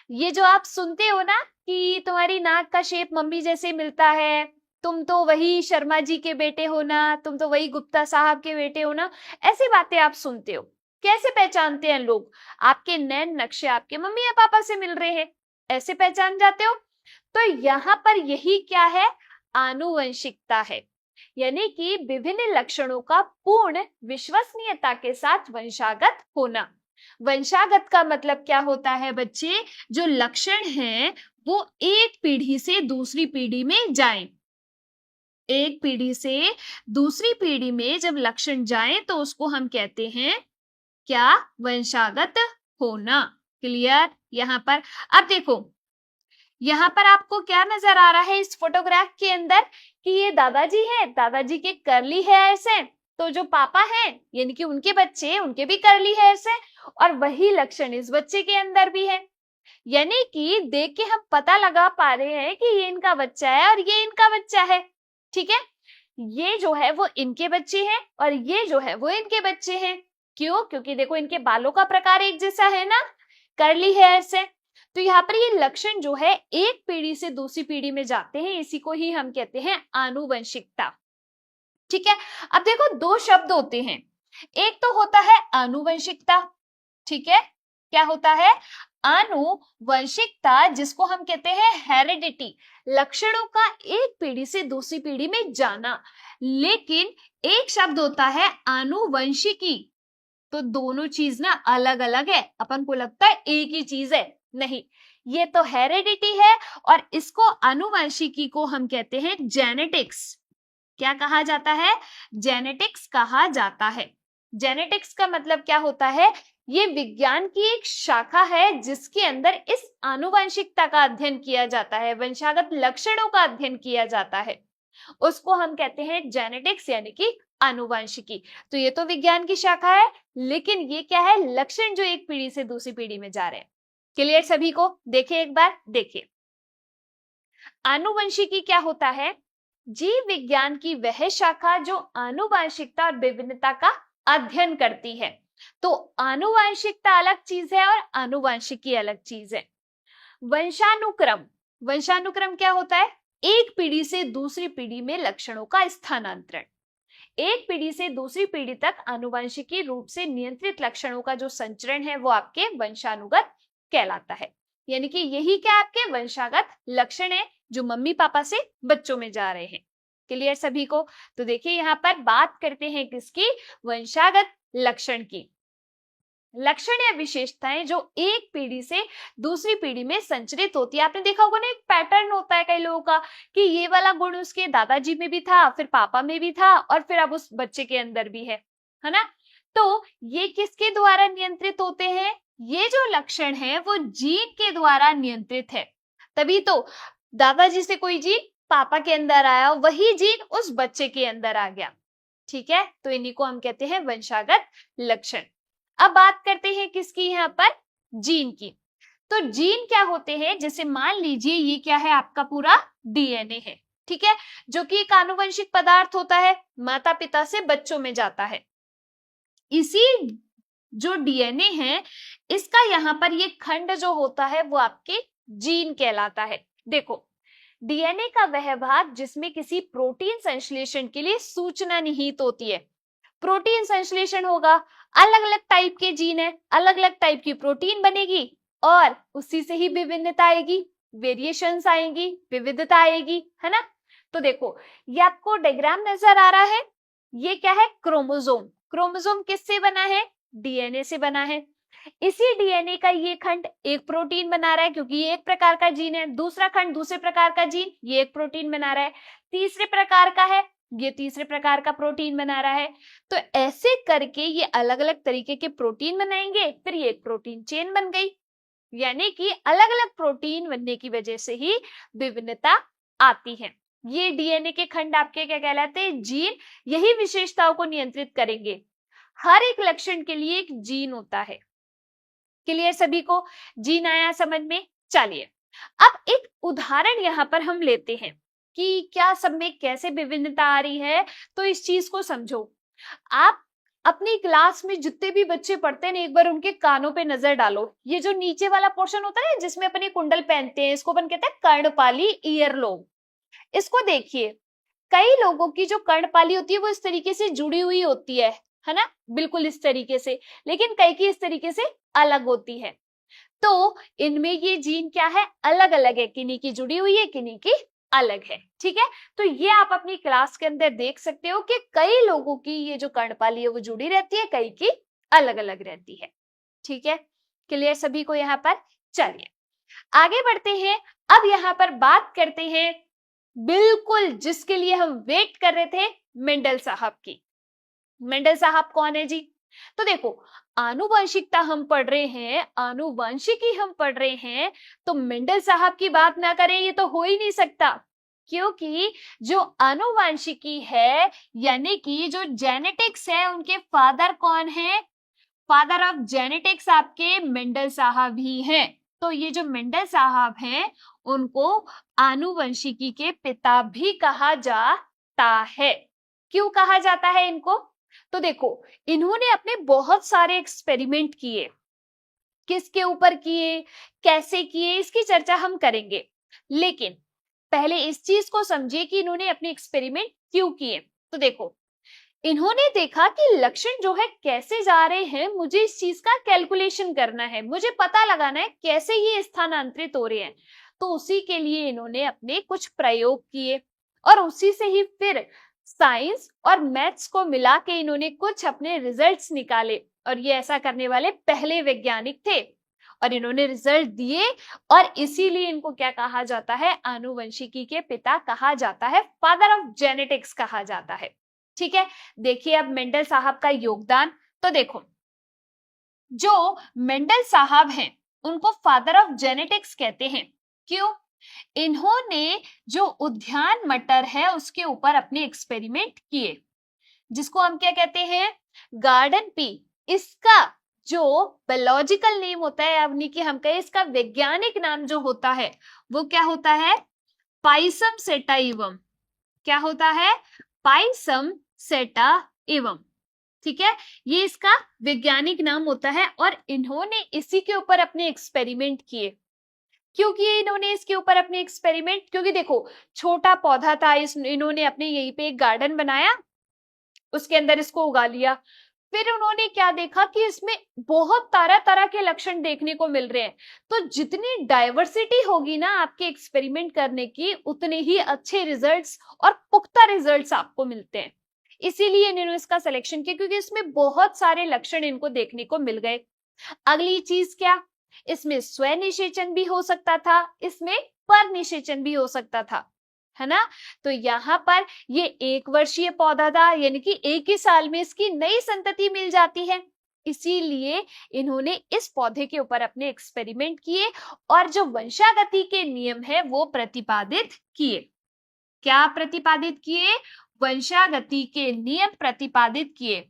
ये जो आप सुनते हो ना कि तुम्हारी नाक का शेप मम्मी जैसे मिलता है, तुम तो वही शर्मा जी के बेटे हो ना, तुम तो वही गुप्ता साहब के बेटे हो ना, ऐसी बातें आप सुनते हो। कैसे पहचानते हैं लोग? आपके नैन नक्शे आपके मम्मी या पापा से मिल रहे हैं, ऐसे पहचान जाते हो। तो यहाँ पर यही क्या है, आनुवंशिकता है, यानी कि विभिन्न लक्षणों का पूर्ण विश्वसनीयता के साथ वंशागत होना। वंशागत का मतलब क्या होता है बच्चे? जो लक्षण हैं वो एक पीढ़ी से दूसरी पीढ़ी में जाएं। एक पीढ़ी से दूसरी पीढ़ी में जब लक्षण जाएं तो उसको हम कहते हैं क्या? वंशागत होना। क्लियर? यहाँ पर अब देखो, यहाँ पर आपको क्या नजर आ रहा है इस फोटोग्राफ के अंदर कि ये दादाजी हैं, दादाजी के कर्ली हेयर्स हैं। तो जो पापा हैं यानी कि उनके बच्चे, उनके भी कर्ली हेयर्स हैं, और वही लक्षण इस बच्चे के अंदर भी है। यानी कि देख के हम पता लगा पा रहे हैं कि ये इनका बच्चा है और ये इनका बच्चा है। ठीक है, ये जो है वो इनके बच्चे हैं और ये जो है वो इनके बच्चे हैं। क्यों? क्योंकि देखो इनके बालों का प्रकार एक जैसा है ना, कर्ली हेयर्स है। तो यहाँ पर ये लक्षण जो है एक पीढ़ी से दूसरी पीढ़ी में जाते हैं, इसी को ही हम कहते हैं आनुवंशिकता। ठीक है, अब देखो दो शब्द होते हैं, एक तो होता है आनुवंशिकता, ठीक है, क्या होता है आनुवंशिकता, जिसको हम कहते हैं हेरिडिटी, लक्षणों का एक पीढ़ी से दूसरी पीढ़ी में जाना। लेकिन एक शब्द होता है आनुवंशिकी, तो दोनों चीज ना अलग अलग है, अपन को लगता है एक ही चीज है, नहीं, ये तो हेरिडिटी है और इसको आनुवंशिकी को हम कहते हैं जेनेटिक्स। क्या कहा जाता है? जेनेटिक्स कहा जाता है। जेनेटिक्स का मतलब क्या होता है? ये विज्ञान की एक शाखा है जिसके अंदर इस आनुवंशिकता का अध्ययन किया जाता है, वंशागत लक्षणों का अध्ययन किया जाता है, उसको हम कहते हैं जेनेटिक्स यानी कि आनुवंशिकी। तो ये तो विज्ञान की शाखा है, लेकिन ये क्या है? लक्षण जो एक पीढ़ी से दूसरी पीढ़ी में जा रहे हैं। क्लियर सभी को? देखिए एक बार, देखिए आनुवंशिकी क्या होता है? जीव विज्ञान की वह शाखा जो आनुवंशिकता और विभिन्नता का अध्ययन करती है। तो आनुवंशिकता अलग चीज है और आनुवंशिकी अलग चीज है। वंशानुक्रम, वंशानुक्रम क्या होता है? एक पीढ़ी से दूसरी पीढ़ी में लक्षणों का स्थानांतरण। एक पीढ़ी से दूसरी पीढ़ी तक आनुवंशिकी रूप से नियंत्रित लक्षणों का जो संचरण है वो आपके वंशानुगत कहलाता है। यानी कि यही क्या आपके वंशागत लक्षण है जो मम्मी पापा से बच्चों में जा रहे हैं। क्लियर सभी को? तो देखिए यहाँ पर बात करते हैं किसकी? वंशागत लक्षण की। लक्षण या विशेषताएं जो एक पीढ़ी से दूसरी पीढ़ी में संचरित होती है। आपने देखा होगा ना, एक पैटर्न होता है कई लोगों का कि ये वाला गुण उसके दादाजी में भी था, फिर पापा में भी था और फिर अब उस बच्चे के अंदर भी है ना? तो ये किसके द्वारा नियंत्रित होते हैं? ये जो लक्षण है वो जीन के द्वारा नियंत्रित है। तभी तो दादाजी से कोई जीन पापा के अंदर आया, वही जीन उस बच्चे के अंदर आ गया। ठीक है, तो इन्हीं को हम कहते हैं वंशागत लक्षण। अब बात करते हैं किसकी? यहाँ पर जीन की। तो जीन क्या होते हैं? जैसे मान लीजिए ये क्या है? आपका पूरा डीएनए है, ठीक है, जो कि एक आनुवंशिक पदार्थ होता है, माता पिता से बच्चों में जाता है। इसी जो डीएनए है इसका यहाँ पर ये खंड जो होता है वो आपके जीन कहलाता है। देखो, डीएनए का वह भाग जिसमें किसी प्रोटीन संश्लेषण के लिए सूचना निहित होती है। प्रोटीन संश्लेषण होगा, अलग अलग टाइप के जीन है, अलग अलग टाइप की प्रोटीन बनेगी और उसी से ही विभिन्नता आएगी, वेरिएशंस आएंगी, विविधता आएगी, है ना? तो देखो ये आपको डायग्राम नजर आ रहा है, ये क्या है? क्रोमोसोम। क्रोमोसोम किससे बना है? डीएनए से बना है। इसी डीएनए का ये खंड एक प्रोटीन बना रहा है क्योंकि ये एक प्रकार का जीन है, दूसरा खंड दूसरे प्रकार का जीन ये एक प्रोटीन बना रहा है, तीसरे प्रकार का है ये तीसरे प्रकार का प्रोटीन बना रहा है। तो ऐसे करके ये अलग अलग तरीके के प्रोटीन बनाएंगे, फिर ये एक प्रोटीन चेन बन गई। यानी कि अलग अलग प्रोटीन बनने की वजह से ही विभिन्नता आती है। ये डीएनए के खंड आपके क्या कहलाते हैं? जीन। यही विशेषताओं को नियंत्रित करेंगे। हर एक लक्षण के लिए एक जीन होता है। क्लियर सभी को? जीन आया समझ में? चलिए अब एक उदाहरण यहाँ पर हम लेते हैं कि क्या सब में कैसे विभिन्नता आ रही है, तो इस चीज को समझो। आप अपनी क्लास में जितने भी बच्चे पढ़ते हैं एक बार उनके कानों पे नजर डालो। ये जो नीचे वाला पोर्शन होता है जिसमें अपने कुंडल पहनते हैं, इसको अपन कहते हैं कर्णपाली, ईयरलोब। इसको देखिए, कई लोगों की जो कर्णपाली होती है वो इस तरीके से जुड़ी हुई होती है ना, बिल्कुल इस तरीके से, लेकिन कई की इस तरीके से अलग होती है। तो इनमें ये जीन क्या है? अलग अलग है, किन्हीं की जुड़ी हुई है, किन्हीं की अलग है। ठीक है, तो ये आप अपनी क्लास के अंदर देख सकते हो कि कई लोगों की ये जो कर्णपाली है वो जुड़ी रहती है, कई की अलग अलग रहती है। ठीक है, क्लियर सभी को यहाँ पर? चलिए आगे बढ़ते हैं। अब यहाँ पर बात करते हैं बिल्कुल जिसके लिए हम वेट कर रहे थे, मेंडल साहब की। मेंडल साहब कौन है जी? तो देखो, आनुवंशिकता हम पढ़ रहे हैं, आनुवंशिकी हम पढ़ रहे हैं, तो मेंडल साहब की बात ना करें ये तो हो ही नहीं सकता। क्योंकि जो आनुवंशिकी है यानी कि जो जेनेटिक्स है, उनके फादर कौन है? फादर ऑफ जेनेटिक्स आपके मेंडल साहब ही हैं। तो ये जो मेंडल साहब हैं उनको आनुवंशिकी के पिता भी कहा जाता है। क्यों कहा जाता है इनको? तो देखो, इन्होंने अपने बहुत सारे एक्सपेरिमेंट किए, किसके ऊपर किए, कैसे किए, इसकी चर्चा हम करेंगे। लेकिन पहले इस चीज को समझिए कि इन्होंने अपने एक्सपेरिमेंट क्यों किए। तो देखो, इन्होंने देखा कि लक्षण जो है कैसे जा रहे हैं, मुझे इस चीज का कैलकुलेशन करना है, मुझे पता लगाना है कैसे ये स्थानांतरित हो रहे हैं। तो उसी के लिए इन्होंने अपने कुछ प्रयोग किए और उसी से ही फिर साइंस और मैथ्स को मिला के इन्होंने कुछ अपने रिजल्ट्स निकाले। और ये ऐसा करने वाले पहले वैज्ञानिक थे और इन्होंने रिजल्ट दिए, और इसीलिए इनको क्या कहा जाता है, आनुवंशिकी के पिता कहा जाता है, फादर ऑफ जेनेटिक्स कहा जाता है। ठीक है, देखिए अब मेंडल साहब का योगदान। तो देखो, जो मेंडल साहब हैं उनको फादर ऑफ जेनेटिक्स कहते हैं। क्यों? इन्होंने जो उद्यान मटर है उसके ऊपर अपने एक्सपेरिमेंट किए, जिसको हम क्या कहते हैं, गार्डन पी। इसका जो बायोलॉजिकल नेम होता है, यानी कि हम कहें इसका वैज्ञानिक नाम जो होता है वो क्या होता है, पाइसम सेटाइवम। क्या होता है, पाइसम सेटाइवम। ठीक है, ये इसका वैज्ञानिक नाम होता है और इन्होंने इसी के ऊपर अपने एक्सपेरिमेंट किए। क्यों किए इन्होंने इसके ऊपर अपने एक्सपेरिमेंट? क्योंकि देखो, छोटा पौधा था, इन्होंने अपने यहीं पे एक गार्डन बनाया, उसके अंदर इसको उगा लिया। फिर उन्होंने क्या देखा कि इसमें बहुत तरह तरह के लक्षण देखने को मिल रहे हैं। तो जितनी डाइवर्सिटी होगी ना आपके एक्सपेरिमेंट करने की, उतने ही अच्छे रिजल्ट्स और पुख्ता रिजल्ट्स आपको मिलते हैं। इसीलिए इन्होंने इसका सिलेक्शन किया, क्योंकि इसमें बहुत सारे लक्षण इनको देखने को मिल गए। अगली चीज क्या, इसमें स्वनिषेचन भी हो सकता था, इसमें पर निषेचन भी हो सकता था, है ना। तो यहाँ पर ये 1 वर्षीय पौधा था, यानी कि एक ही साल में इसकी नई संतति मिल जाती है। इसीलिए इन्होंने इस पौधे के ऊपर अपने एक्सपेरिमेंट किए और जो वंशागति के नियम है वो प्रतिपादित किए। क्या प्रतिपादित किए? वंशागति के नियम प्रतिपादित किए।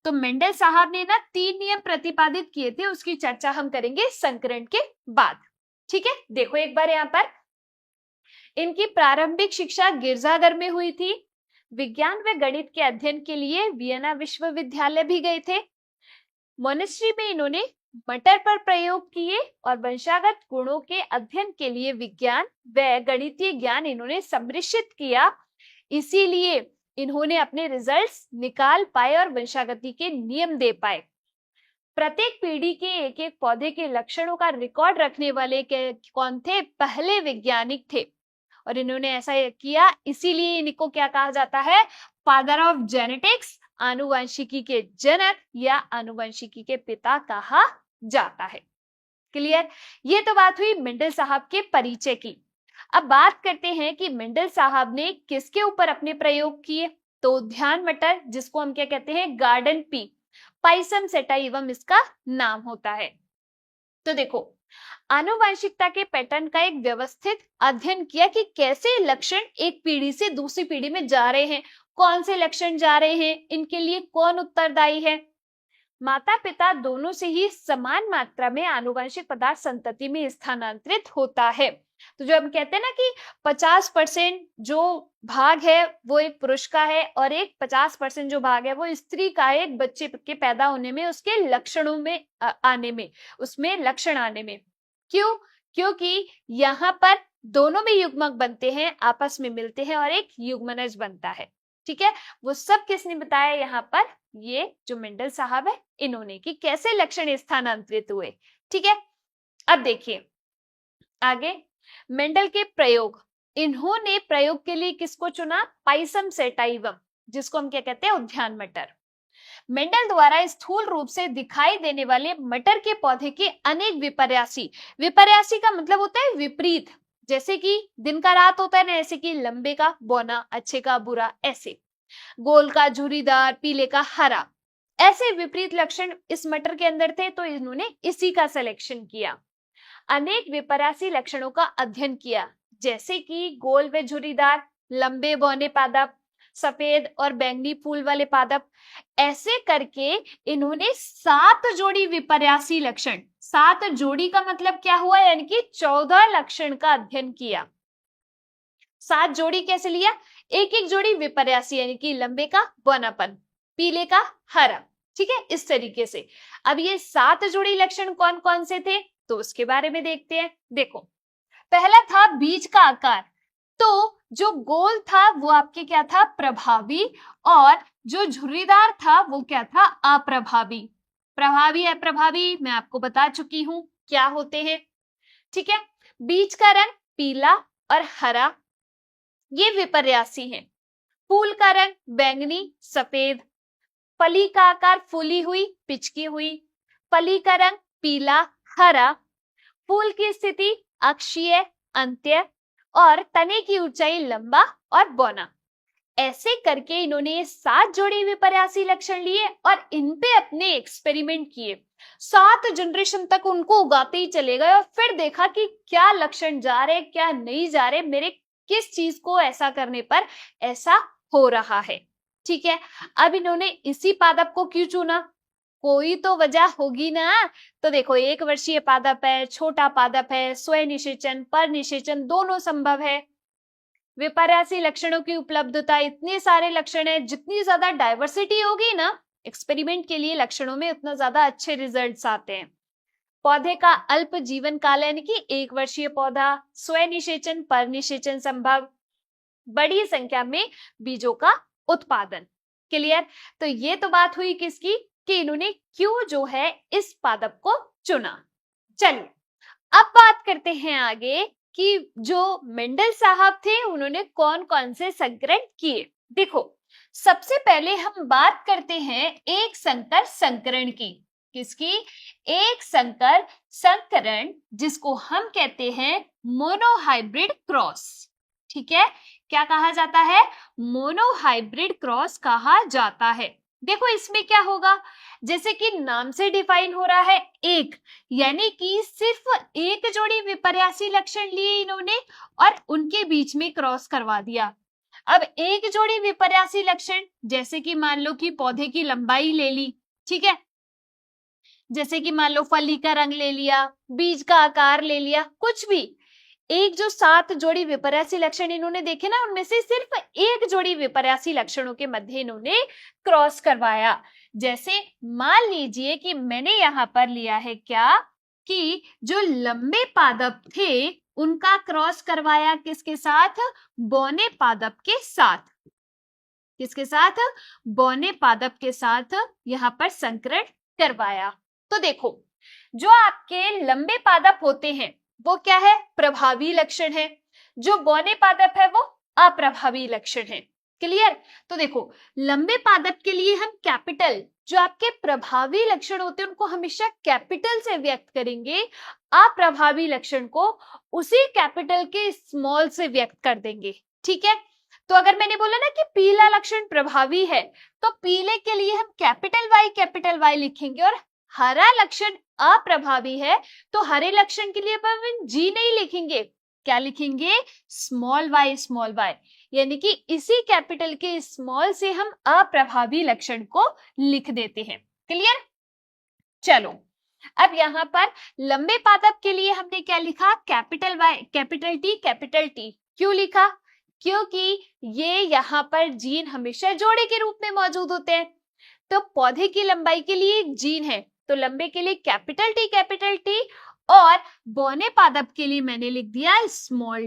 तो मेंडल साहब ने ना 3 नियम प्रतिपादित किए थे, उसकी चर्चा हम करेंगे संकरण के बाद। ठीक है, देखो एक बार यहाँ पर, इनकी प्रारंभिक शिक्षा गिरजाघर में हुई थी। विज्ञान व गणित के अध्ययन के लिए वियना विश्वविद्यालय भी गए थे। मोनेस्ट्री में इन्होंने मटर पर प्रयोग किए और वंशागत गुणों के अध्ययन के लिए विज्ञान व गणितीय ज्ञान इन्होंने सम्मिश्रित किया। इसीलिए इन्होंने अपने रिजल्ट्स निकाल पाए और वंशागति के नियम दे पाए। प्रत्येक पीढ़ी के एक एक पौधे के लक्षणों का रिकॉर्ड रखने वाले कौन थे? पहले वैज्ञानिक थे। और इन्होंने ऐसा किया, इसीलिए इनको क्या कहा जाता है? फादर ऑफ जेनेटिक्स, आनुवंशिकी के जनक या आनुवंशिकी के पिता कहा जाता है। क्लियर? ये तो बात हुई मेंडल साहब के परिचय की। अब बात करते हैं कि मेंडल साहब ने किसके ऊपर अपने प्रयोग किए। तो उद्यान मटर, जिसको हम क्या कहते हैं, गार्डन पी, पाइसम सेटाइवम इसका नाम होता है। तो देखो, आनुवंशिकता के पैटर्न का एक व्यवस्थित अध्ययन किया कि कैसे लक्षण एक पीढ़ी से दूसरी पीढ़ी में जा रहे हैं, कौन से लक्षण जा रहे हैं, इनके लिए कौन उत्तरदायी है। माता पिता दोनों से ही समान मात्रा में आनुवंशिक पदार्थ संतति में स्थानांतरित होता है। तो जो हम कहते हैं ना कि 50% जो भाग है वो एक पुरुष का है और एक 50% जो भाग है वो स्त्री का है, एक बच्चे के पैदा होने में, उसके लक्षणों में आने में, उसमें लक्षण आने में। क्यों? क्योंकि यहाँ पर दोनों में युग्मक बनते हैं, आपस में मिलते हैं और एक युग्मनज बनता है। ठीक है, वो सब किसने बताया यहाँ पर? ये जो मेंडल साहब है इन्होंने, कि कैसे लक्षण स्थानांतरित हुए। ठीक है, अब देखिए आगे मेंडल के प्रयोग। इन्होंने प्रयोग के लिए किसको चुना? पाइसम सेटाइवम, जिसको हम क्या कहते हैं, उद्यान मटर। मेंडल द्वारा स्थूल रूप से दिखाई देने वाले मटर के पौधे के अनेक विपर्यासी, विपर्यासी का मतलब होता है विपरीत, जैसे कि दिन का रात होता है ना, ऐसे कि लंबे का बौना, अच्छे का बुरा, ऐसे गोल का झुर्रीदार, पीले का हरा, ऐसे विपरीत लक्षण इस मटर के अंदर थे। तो इन्होंने इसी का सिलेक्शन किया। अनेक विपर्यासी लक्षणों का अध्ययन किया, जैसे कि गोल व झुर्रीदार, लंबे बौने पादप, सफेद और बैंगनी फूल वाले पादप। ऐसे करके इन्होंने 7 जोड़ी विपर्यासी लक्षण, 7 जोड़ी का मतलब क्या हुआ, यानी कि 14 लक्षण का अध्ययन किया। 7 जोड़ी कैसे लिया? एक एक जोड़ी विपर्यासी, यानी कि लंबे का बौनापन, पीले का हरा, ठीक है, इस तरीके से। अब ये 7 जोड़ी लक्षण कौन कौन से थे तो उसके बारे में देखते हैं। देखो, पहला था बीज का आकार। तो जो गोल था वो आपके क्या था, प्रभावी, और जो झुर्रीदार था वो क्या था, अप्रभावी। प्रभावी अप्रभावी मैं आपको बता चुकी हूं क्या होते हैं। ठीक है, बीज का रंग पीला और हरा, ये विपर्यासी है। फूल का रंग बैंगनी सफेद, फली का आकार फूली हुई पिचकी हुई, फली का रंग पीला हरा, फूल की स्थिति अक्षीय अंत्य, और तने की ऊंचाई लंबा और बौना। ऐसे करके इन्होंने ये 7 जोड़ी विपर्यासी लक्षण लिए और इन पे अपने एक्सपेरिमेंट किए। 7 जनरेशन तक उनको उगाते ही चले गए और फिर देखा कि क्या लक्षण जा रहे क्या नहीं जा रहे, मेरे किस चीज को ऐसा करने पर ऐसा हो रहा है। ठीक है, अब इन्होंने इसी पादप को क्यों चुना, कोई तो वजह होगी ना। तो देखो, 1 वर्षीय पादप है, छोटा पादप है, स्वयं निषेचन पर निषेचन दोनों संभव है, विपर्यासी लक्षणों की उपलब्धता, इतने सारे लक्षण है, जितनी ज्यादा डाइवर्सिटी होगी ना एक्सपेरिमेंट के लिए लक्षणों में, उतना ज्यादा अच्छे रिजल्ट्स आते हैं। पौधे का अल्प जीवन काल यानी कि 1 वर्षीय पौधा, स्वयं निषेचन पर निषेचन संभव, बड़ी संख्या में बीजों का उत्पादन। क्लियर। तो ये तो बात हुई किसकी, कि इन्होंने क्यों जो है इस पादप को चुना। चलिए अब बात करते हैं आगे कि जो मेंडल साहब थे उन्होंने कौन कौन से संकरण किए। देखो, सबसे पहले हम बात करते हैं एक संकर संकरण की। किसकी, एक संकर संकरण, जिसको हम कहते हैं मोनोहाइब्रिड क्रॉस। ठीक है, क्या कहा जाता है, मोनोहाइब्रिड क्रॉस कहा जाता है। देखो इसमें क्या होगा, जैसे कि नाम से डिफाइन हो रहा है एक, यानी कि सिर्फ एक जोड़ी विपर्यासी लक्षण लिए इन्होंने और उनके बीच में क्रॉस करवा दिया। अब एक जोड़ी विपर्यासी लक्षण, जैसे कि मान लो कि पौधे की लंबाई ले ली, ठीक है, जैसे कि मान लो फली का रंग ले लिया, बीज का आकार ले लिया, कुछ भी एक जो 7 जोड़ी विपर्यासी लक्षण इन्होंने देखे ना, उनमें से सिर्फ एक जोड़ी विपर्यासी लक्षणों के मध्य इन्होंने क्रॉस करवाया। जैसे मान लीजिए कि मैंने यहां पर लिया है क्या, कि जो लंबे पादप थे उनका क्रॉस करवाया किसके साथ, बौने पादप के साथ। किसके साथ, बौने पादप के साथ यहां पर संकरण करवाया। तो देखो, जो आपके लंबे पादप होते हैं वो क्या है, प्रभावी लक्षण है, जो बौने पादप है वो अप्रभावी लक्षण है। क्लियर। तो देखो, लंबे पादप के लिए हम कैपिटल, जो आपके प्रभावी लक्षण होते हैं उनको हमेशा कैपिटल से व्यक्त करेंगे, अप्रभावी लक्षण को उसी कैपिटल के स्मॉल से व्यक्त कर देंगे। ठीक है, तो अगर मैंने बोला ना कि पीला लक्षण प्रभावी है, तो पीले के लिए हम कैपिटल वाई लिखेंगे, और हरा लक्षण अप्रभावी है तो हरे लक्षण के लिए हम जी नहीं लिखेंगे, क्या लिखेंगे, स्मॉल वाई, यानी कि इसी कैपिटल के स्मॉल से हम अप्रभावी लक्षण को लिख देते हैं। क्लियर। चलो अब यहां पर लंबे पादप के लिए हमने क्या लिखा, कैपिटल वाई कैपिटल टी। क्यों लिखा, क्योंकि ये यहाँ पर जीन हमेशा जोड़े के रूप में मौजूद होते हैं। तो पौधे की लंबाई के लिए एक जीन है, तो लंबे के लिए कैपिटल टी, और बौने पादप के लिए मैंने लिख दिया स्मॉल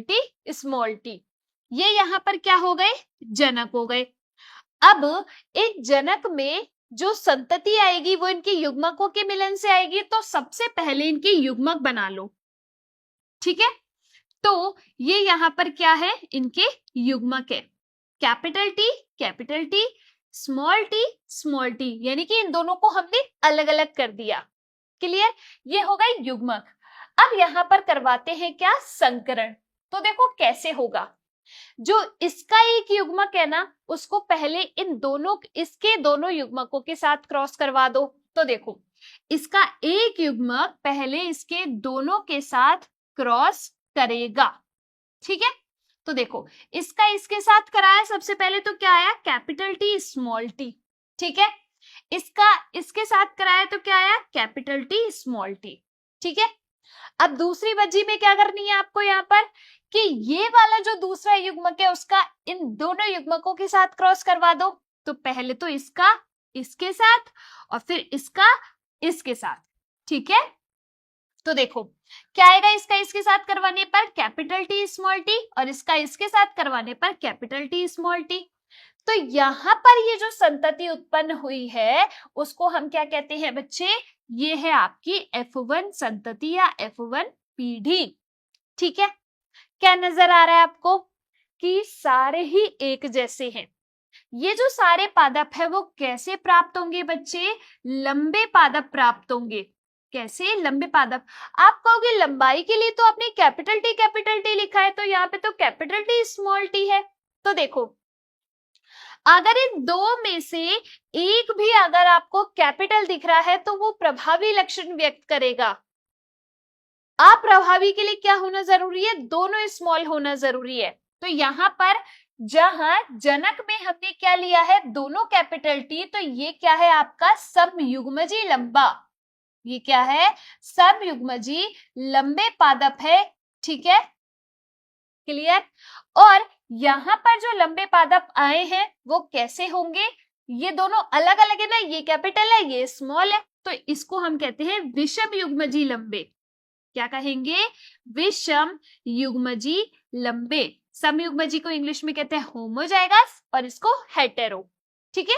टी। ये यहाँ पर क्या हो गए, जनक हो गए। अब एक जनक में जो संतति आएगी वो इनके युग्मकों के मिलन से आएगी, तो सबसे पहले इनके युग्मक बना लो। ठीक है, तो ये यहाँ पर क्या है, इनके युग्मक है, कैपिटल टी स्मॉल टी, यानी कि इन दोनों को हमने अलग अलग कर दिया। क्लियर, ये हो गए युग्मक। अब यहां पर करवाते हैं क्या, संकरण। तो देखो कैसे होगा, जो इसका एक युग्मक है ना उसको पहले इसके दोनों युग्मकों के साथ क्रॉस करवा दो। तो देखो, इसका एक युग्मक पहले इसके दोनों के साथ क्रॉस करेगा। ठीक है, तो देखो इसका इसके साथ कराया, सबसे पहले तो क्या आया, कैपिटल टी स्मॉल टी। ठीक है, इसका इसके साथ कराया तो क्या आया, कैपिटल टी स्मॉल टी। ठीक है, अब दूसरी बज्जी में क्या करनी है आपको, यहाँ पर कि ये वाला जो दूसरा युग्मक है उसका इन दोनों युग्मकों के साथ क्रॉस करवा दो। तो पहले तो इसका इसके साथ और फिर इसका इसके साथ। ठीक है, तो देखो क्या आएगा, इसका इसके साथ करवाने पर कैपिटल टी स्मॉल टी और इसका इसके साथ करवाने पर कैपिटल टी स्मॉल टी। तो यहां पर ये जो संतति उत्पन्न हुई है उसको हम क्या कहते हैं बच्चे, ये है आपकी F1 संतति या F1 पीढ़ी। ठीक है, क्या नजर आ रहा है आपको कि सारे ही एक जैसे हैं। ये जो सारे पादप है वो कैसे प्राप्त होंगे बच्चे, लंबे पादप प्राप्त होंगे। कैसे, लंबे पादप। आप कहोगे लंबाई के लिए तो आपने कैपिटल टी लिखा है, तो यहाँ पे तो कैपिटल टी स्मॉल टी है। तो देखो अगर इन दो में से एक भी अगर आपको कैपिटल दिख रहा है तो वो प्रभावी लक्षण व्यक्त करेगा। अप्रभावी के लिए क्या होना जरूरी है, दोनों स्मॉल होना जरूरी है। तो यहां पर जहां जनक में हमने क्या लिया है, दोनों कैपिटल टी, तो ये क्या है आपका समयुग्मजी लंबा। ये क्या है, समयुग्मजी लंबे पादप है। ठीक है, क्लियर। और यहां पर जो लंबे पादप आए हैं वो कैसे होंगे, ये दोनों अलग अलग है ना, ये कैपिटल है ये स्मॉल है, तो इसको हम कहते हैं विषम युग्मजी लंबे। क्या कहेंगे, विषम युग्मजी लंबे। समयुग्मजी को इंग्लिश में कहते हैं होमोजाइगस और इसको हेटेरो। ठीक है,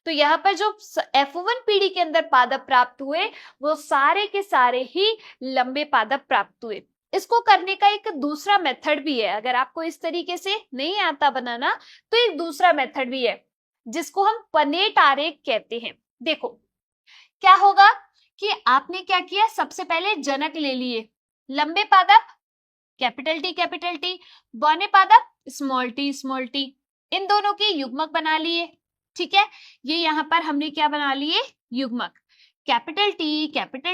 तो यहाँ पर जो F1 पीढ़ी के अंदर पादप प्राप्त हुए वो सारे के सारे ही लंबे पादप प्राप्त हुए। इसको करने का एक दूसरा मेथड भी है, अगर आपको इस तरीके से नहीं आता बनाना तो एक दूसरा मेथड भी है जिसको हम पनेट आरेख कहते हैं। देखो क्या होगा कि आपने क्या किया, सबसे पहले जनक ले लिए, लंबे पादप कैपिटल टी, बौने पादप स्मॉल टी, इन दोनों के युग्मक बना लिए। ठीक है, ये यहां पर हमने क्या बना लिए, युग्मक, कैपिटल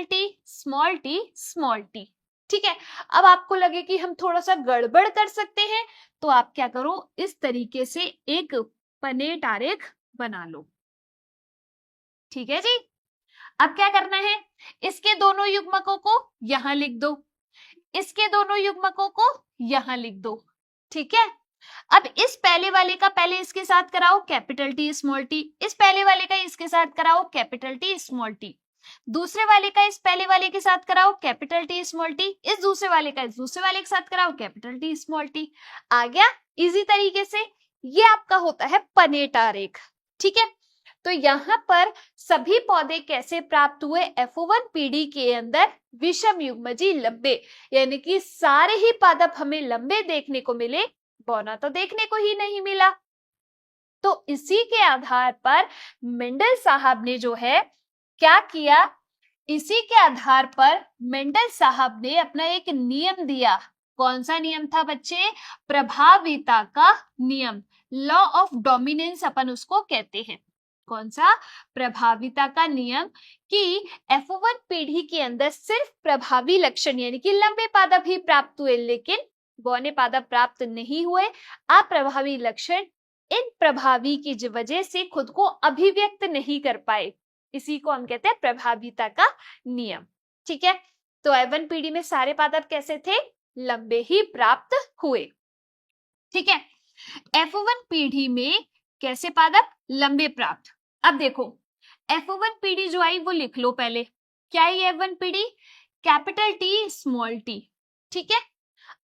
टी स्मॉल टी। ठीक है, अब आपको लगे कि हम थोड़ा सा गड़बड़ कर सकते हैं तो आप क्या करो, इस तरीके से एक पनेट आरेख बना लो। ठीक है जी, अब क्या करना है, इसके दोनों युग्मकों को यहां लिख दो, इसके दोनों युग्मकों को यहां लिख दो। ठीक है, अब इस पहले वाले का पहले इसके साथ कराओ कैपिटल टी स्मॉल टी, इस पहले वाले का इसके साथ कराओ कैपिटल टी स्मॉल टी, दूसरे वाले का इस पहले वाले के साथ कराओ कैपिटल टी स्मॉल टी, इस दूसरे वाले का इस दूसरे वाले के साथ कराओ कैपिटल टी स्मॉल टी। आ गया इजी तरीके से, ये आपका होता है पनेट आरेख। ठीक है, तो यहाँ पर सभी पौधे कैसे प्राप्त हुए, F1 पीढ़ी के अंदर विषम युग्मजी लंबे, यानी कि सारे ही पादप हमें लंबे देखने को मिले, बौना तो देखने को ही नहीं मिला। तो इसी के आधार पर मेंडल साहब ने जो है क्या किया, इसी के आधार पर मेंडल साहब ने अपना एक नियम दिया। कौन सा नियम था बच्चे, प्रभाविता का नियम, लॉ ऑफ डोमिनेंस अपन उसको कहते हैं। कौन सा, प्रभाविता का नियम, कि F1 पीढ़ी के अंदर सिर्फ प्रभावी लक्षण यानी कि लंबे पादप ही प्राप्त हुए, लेकिन बौने पादप प्राप्त नहीं हुए। अप्रभावी लक्षण इन प्रभावी की वजह से खुद को अभिव्यक्त नहीं कर पाए, इसी को हम कहते हैं प्रभाविता का नियम। ठीक है, तो F1 पीढ़ी में सारे पादप कैसे थे, लंबे ही प्राप्त हुए। ठीक है, F1 पीढ़ी में कैसे पादप, लंबे प्राप्त। अब देखो F1 पीढ़ी जो आई वो लिख लो पहले, क्या है F1 पीढ़ी, कैपिटल टी स्मॉल टी। ठीक है,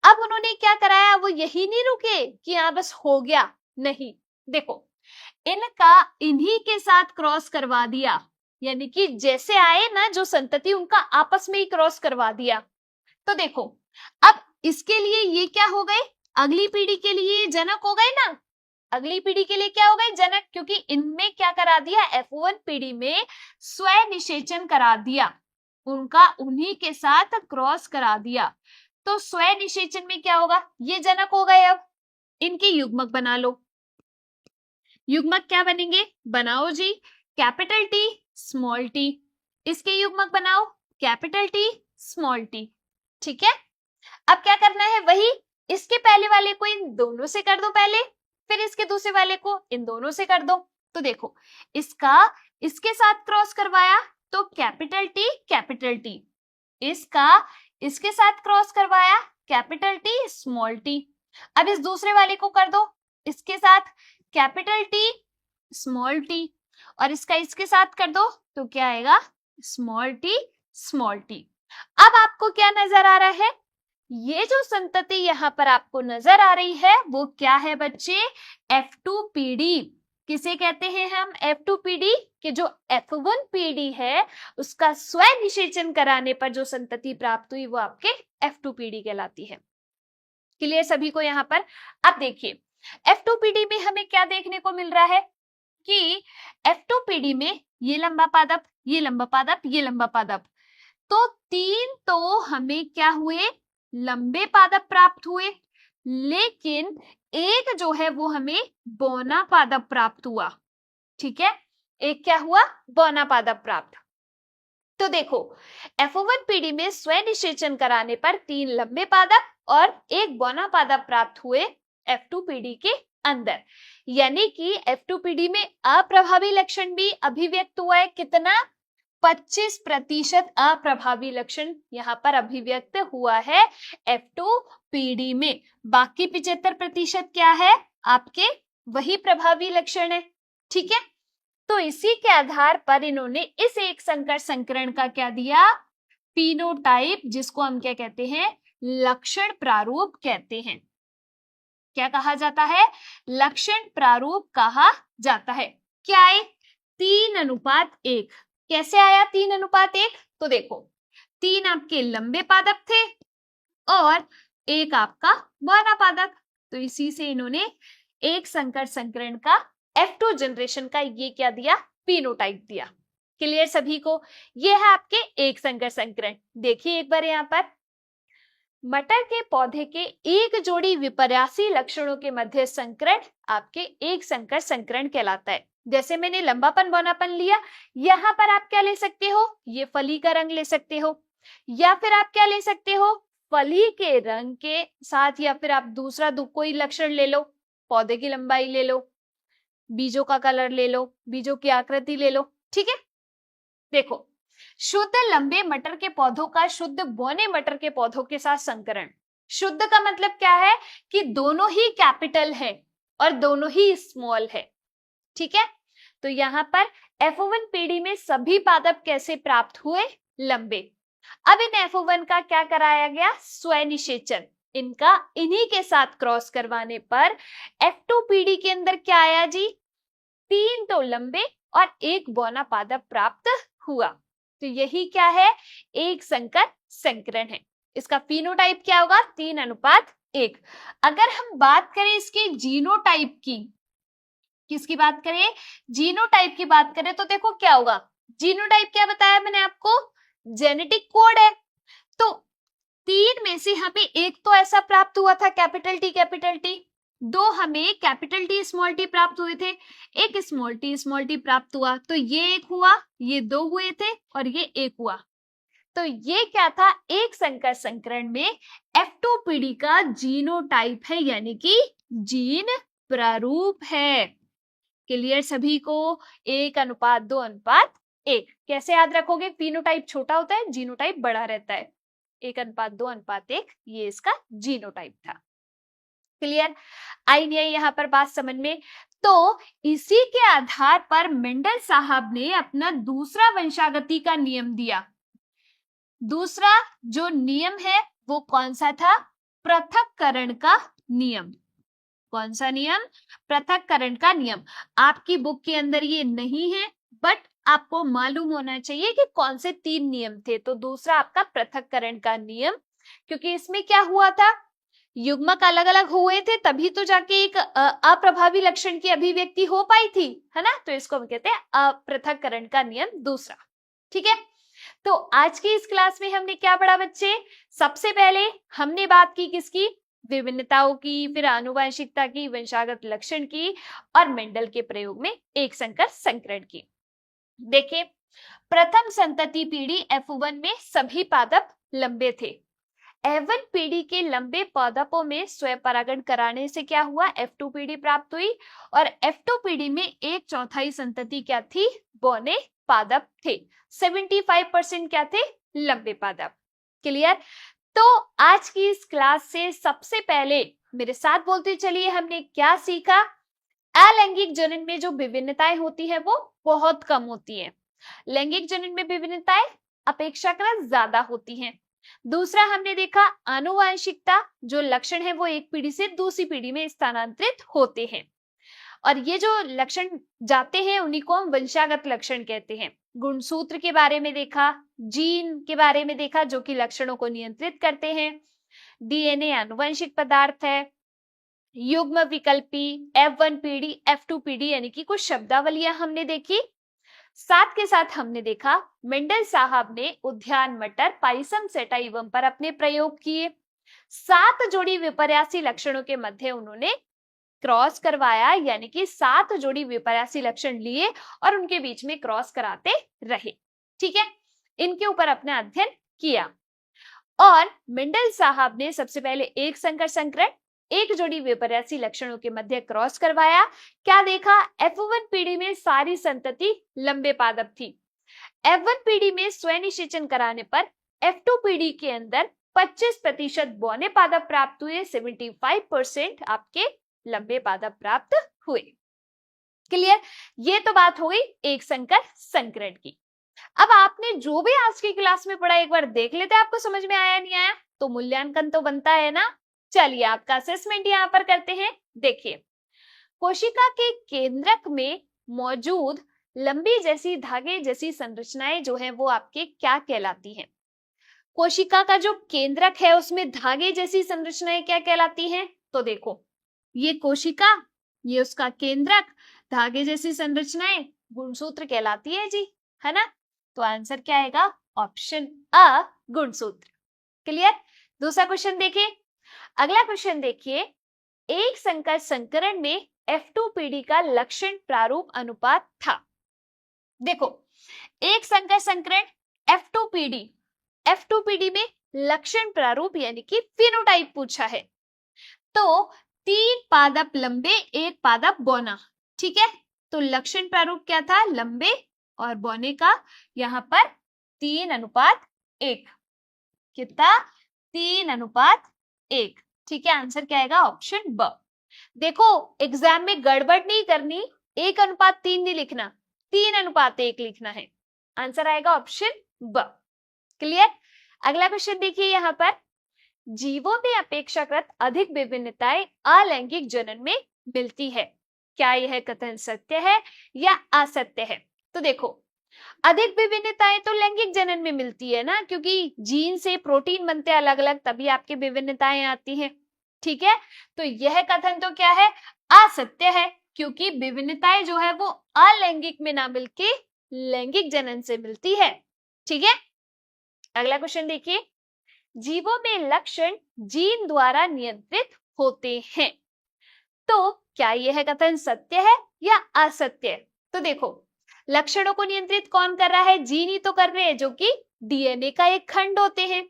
अब उन्होंने क्या कराया, वो यही नहीं रुके कि हाँ बस हो गया, नहीं, देखो इनका इन्हीं के साथ क्रॉस करवा दिया, यानी कि जैसे आए ना जो संतति उनका आपस में ही क्रॉस करवा दिया। तो देखो अब इसके लिए ये क्या हो गए, अगली पीढ़ी के लिए जनक हो गए ना, अगली पीढ़ी के लिए क्या हो गए, जनक, क्योंकि इनमें क्या करा दिया, F1 पीढ़ी में स्वय निषेचन करा दिया, उनका उन्हीं के साथ क्रॉस करा दिया। तो स्वय निषेचन में क्या होगा, ये जनक हो गए, अब इनके युग्मक बना लो। युग्मक क्या बनेंगे, बनाओ जी, कैपिटल टी स्मॉल टी, इसके युग्मक बनाओ कैपिटल टी स्मॉल टी। ठीक है, अब क्या करना है, वही इसके पहले वाले को इन दोनों से कर दो पहले, फिर इसके दूसरे वाले को इन दोनों से कर दो। तो देखो इसका इसके साथ क्रॉस करवाया तो कैपिटल टी, इसका इसके साथ क्रॉस करवाया कैपिटल टी स्मॉल टी। अब इस दूसरे वाले को कर दो इसके साथ कैपिटल टी स्मॉल टी, और इसका इसके साथ कर दो तो क्या आएगा, स्मॉल टी स्मॉल टी। अब आपको क्या नजर आ रहा है, ये जो संतति यहां पर आपको नजर आ रही है वो क्या है बच्चे, F2PD। किसे कहते हैं हम, F2PD, कि जो F1PD है उसका स्वयं निषेचन कराने पर जो संतति प्राप्त हुई वो आपके F2PD कहलाती है। क्लियर सभी को यहाँ पर। अब देखिए F2PD में हमें क्या देखने को मिल रहा है कि F2PD में ये लंबा पादप, ये लंबा पादप, ये लंबा पादप, तो तीन तो हमें क्या हुए, लंबे पादप प्राप्त हुए, लेकिन एक जो है वो हमें बौना पादप प्राप्त हुआ। ठीक है, एक क्या हुआ, बौना पादप प्राप्त। तो देखो F1PD में स्वयं निषेचन कराने पर तीन लंबे पादप और एक बौना पादप प्राप्त हुए F2PD के अंदर, यानी कि F2PD में अप्रभावी लक्षण भी अभिव्यक्त हुआ है। कितना, 25% अप्रभावी लक्षण यहाँ पर अभिव्यक्त हुआ है F2PD में। बाकी 75% क्या है, आपके वही प्रभावी लक्षण है। ठीक है, तो इसी के आधार पर इन्होंने इस एक संकर संकरण का क्या दिया, फिनोटाइप, जिसको हम क्या कहते हैं, लक्षण प्रारूप कहते हैं। क्या कहा जाता है, लक्षण प्रारूप कहा जाता है। क्या है, 3:1। कैसे आया 3:1? तो देखो 3 आपके लंबे पादप थे और एक आपका बौना पादप, तो इसी से इन्होंने एक संकर संकरण का F2 जनरेशन का ये क्या दिया, फिनोटाइप दिया। क्लियर सभी को, ये है आपके एक संकर संकरण। देखिए एक बार यहाँ पर, मटर के पौधे के एक जोड़ी विपर्यासी लक्षणों के मध्य संकरण आपके एक संकर संकरण कहलाता है। जैसे मैंने लंबापन बौनापन लिया, यहां पर आप क्या ले सकते हो, ये फली का रंग ले सकते हो, या फिर आप क्या ले सकते हो, फली के रंग के साथ, या फिर आप दूसरा कोई लक्षण ले लो, पौधे की लंबाई ले लो, बीजों का कलर ले लो, बीजों की आकृति ले लो। ठीक है, देखो शुद्ध लंबे मटर के पौधों का शुद्ध बौने मटर के पौधों के साथ संकरण। शुद्ध का मतलब क्या है कि दोनों ही कैपिटल है और दोनों ही स्मॉल है। ठीक है, तो यहां पर F1PD में सभी पादप कैसे प्राप्त हुए, लंबे। अब इन F1 का क्या कराया गया, स्वयं निषेचन। इनका इन्हीं के साथ क्रॉस करवाने पर F2PD के अंदर क्या आया जी, 3 तो लंबे और एक बौना पादप प्राप्त हुआ। तो यही क्या है, एक संकर संकरण है। इसका फिनोटाइप क्या होगा, 3:1। अगर हम बात करें इसके जीनोटाइप की, किसकी बात करें, जीनोटाइप की बात करें, तो देखो क्या होगा, जीनोटाइप क्या बताया मैंने आपको, जेनेटिक कोड है। तो 3 में से हमें एक तो ऐसा प्राप्त हुआ था कैपिटल टी, 2 हमें कैपिटल टी स्मॉल टी प्राप्त हुए थे, एक स्मॉल टी प्राप्त हुआ, तो ये एक हुआ, ये 2 हुए थे और ये एक हुआ। तो ये क्या था, एक संकर संकरण में F2PD का जीनोटाइप है, यानी कि जीन प्रारूप है। क्लियर सभी को, 1:2:1। कैसे याद रखोगे, फिनोटाइप छोटा होता है, जीनोटाइप बड़ा रहता है। 1:2:1 ये इसका जीनोटाइप था। क्लियर, आई नहीं आई यहाँ पर बात समझ में। तो इसी के आधार पर मेंडल साहब ने अपना दूसरा वंशागति का नियम दिया। दूसरा जो नियम है वो कौन सा था, पृथक्करण का नियम। कौन सा नियम, पृथक्करण का नियम। आपकी बुक के अंदर ये नहीं है, बट आपको मालूम होना चाहिए कि कौन से 3 नियम थे। तो दूसरा आपका पृथक्करण का नियम, क्योंकि इसमें क्या हुआ था, युग्मक अलग अलग हुए थे, तभी तो जाके एक अप्रभावी लक्षण की अभिव्यक्ति हो पाई थी, है ना। तो इसको हम कहते हैं पृथक्करण का नियम दूसरा। ठीक है, तो आज की इस क्लास में हमने क्या पढ़ा बच्चे, सबसे पहले हमने बात की किसकी, विभिन्नताओं की, फिर आनुवंशिकता की, वंशागत लक्षण की, और मेंडल के प्रयोग में एक संकर संकरण की। देखिए प्रथम संतति पीढ़ी F1 में सभी पादप लंबे थे। F1PD के लंबे पादपों में स्वयं परागण कराने से क्या हुआ, F2PD प्राप्त हुई, और F2PD में 1/4 संतति क्या थी, बौने पादप थे। 75% क्या थे, लंबे पादप। क्लियर। तो आज की इस क्लास से सबसे पहले मेरे साथ बोलते चलिए, हमने क्या सीखा, अलैंगिक जनन में जो विभिन्नताएं होती है वो बहुत कम होती है। लैंगिक जनन में विभिन्नताएं अपेक्षाकृत ज्यादा होती हैं। दूसरा हमने देखा आनुवांशिकता, जो लक्षण है वो एक पीढ़ी से दूसरी पीढ़ी में स्थानांतरित होते हैं, और ये जो लक्षण जाते हैं उन्हीं को हम वंशागत लक्षण कहते हैं। गुणसूत्र के बारे में देखा, जीन के बारे में देखा जो कि लक्षणों को नियंत्रित करते हैं। डीएनए आनुवंशिक पदार्थ है। युग्म विकल्पी, F1 पीढ़ी, F2 पीढ़ी, यानी कि कुछ शब्दावलियां हमने देखी। साथ के साथ हमने देखा मेंडल साहब ने उद्यान मटर, पाइसम सेटाइवम पर अपने प्रयोग किए। 7 जोड़ी विपर्यासी लक्षणों के मध्य उन्होंने क्रॉस करवाया, यानी कि 7 जोड़ी विपर्यासी लक्षण लिए और उनके बीच में क्रॉस कराते रहे। ठीक है, इनके ऊपर अपना अध्ययन किया। और मेंडल साहब ने सबसे पहले एक संकर संकरण, एक जोड़ी विपर्यासी लक्षणों के मध्य क्रॉस करवाया। क्या देखा? F1 पीढ़ी में सारी संतति लंबे पादप थी। F1 पीढ़ी में स्वनिषेचन कराने पर F2 पीढ़ी के अंदर 25% बौने पादप प्राप्त हुए, 75% आपके लंबे पादप प्राप्त हुए। क्लियर? ये तो बात हो गई एक संकर संकरण की। अब आपने जो भी आज की क्लास में पढ़ा एक बार देख लेते हैं, आपको समझ में आया नहीं आया, तो मूल्यांकन तो बनता है ना। चलिए आपका असेसमेंट यहां पर करते हैं। देखिए, कोशिका के केंद्रक में मौजूद लंबी जैसी धागे जैसी संरचनाएं जो है वो आपके क्या कहलाती हैं? कोशिका का जो केंद्रक है उसमें धागे जैसी संरचनाएं क्या कहलाती हैं? तो देखो, ये कोशिका, ये उसका केंद्रक, धागे जैसी संरचनाएं गुणसूत्र कहलाती है जी, है ना। तो आंसर क्या आएगा? ऑप्शन अ, गुणसूत्र। क्लियर? दूसरा क्वेश्चन देखिए। अगला क्वेश्चन देखिए, एक संकर संकरण में F2 पीढ़ी का लक्षण प्रारूप अनुपात था। देखो, एक संकर संकरण F2 पीढ़ी में लक्षण प्रारूप यानी कि फिनोटाइप पूछा है। तो 3 पादप लंबे, 1 पादप बौना। ठीक है, तो लक्षण प्रारूप क्या था? लंबे और बौने का यहां पर 3:1। कितना? 3:1। ठीक है, आंसर क्या आएगा? ऑप्शन ब। देखो, एग्जाम में गड़बड़ नहीं करनी, 1:3 नहीं लिखना, 3:1 लिखना है। आंसर आएगा ऑप्शन ब। क्लियर? अगला क्वेश्चन देखिए, यहां पर जीवों में अपेक्षाकृत अधिक विभिन्नताएं अलैंगिक जनन में मिलती है। क्या यह कथन सत्य है या असत्य है? तो देखो, अधिक विभिन्नताएं तो लैंगिक जनन में मिलती है ना, क्योंकि जीन से प्रोटीन बनते हैं अलग अलग, तभी आपके विभिन्नताएं आती हैं। ठीक है, तो यह कथन तो क्या है? असत्य है, क्योंकि विभिन्नताएं जो है वो अलैंगिक में ना मिलके लैंगिक जनन से मिलती है। ठीक है, अगला क्वेश्चन देखिए, जीवों में लक्षण जीन द्वारा नियंत्रित होते हैं। तो क्या यह कथन सत्य है या असत्य? तो देखो, लक्षणों को नियंत्रित कौन कर रहा है? जीन ही तो कर रहे हैं, जो कि डीएनए का एक खंड होते हैं।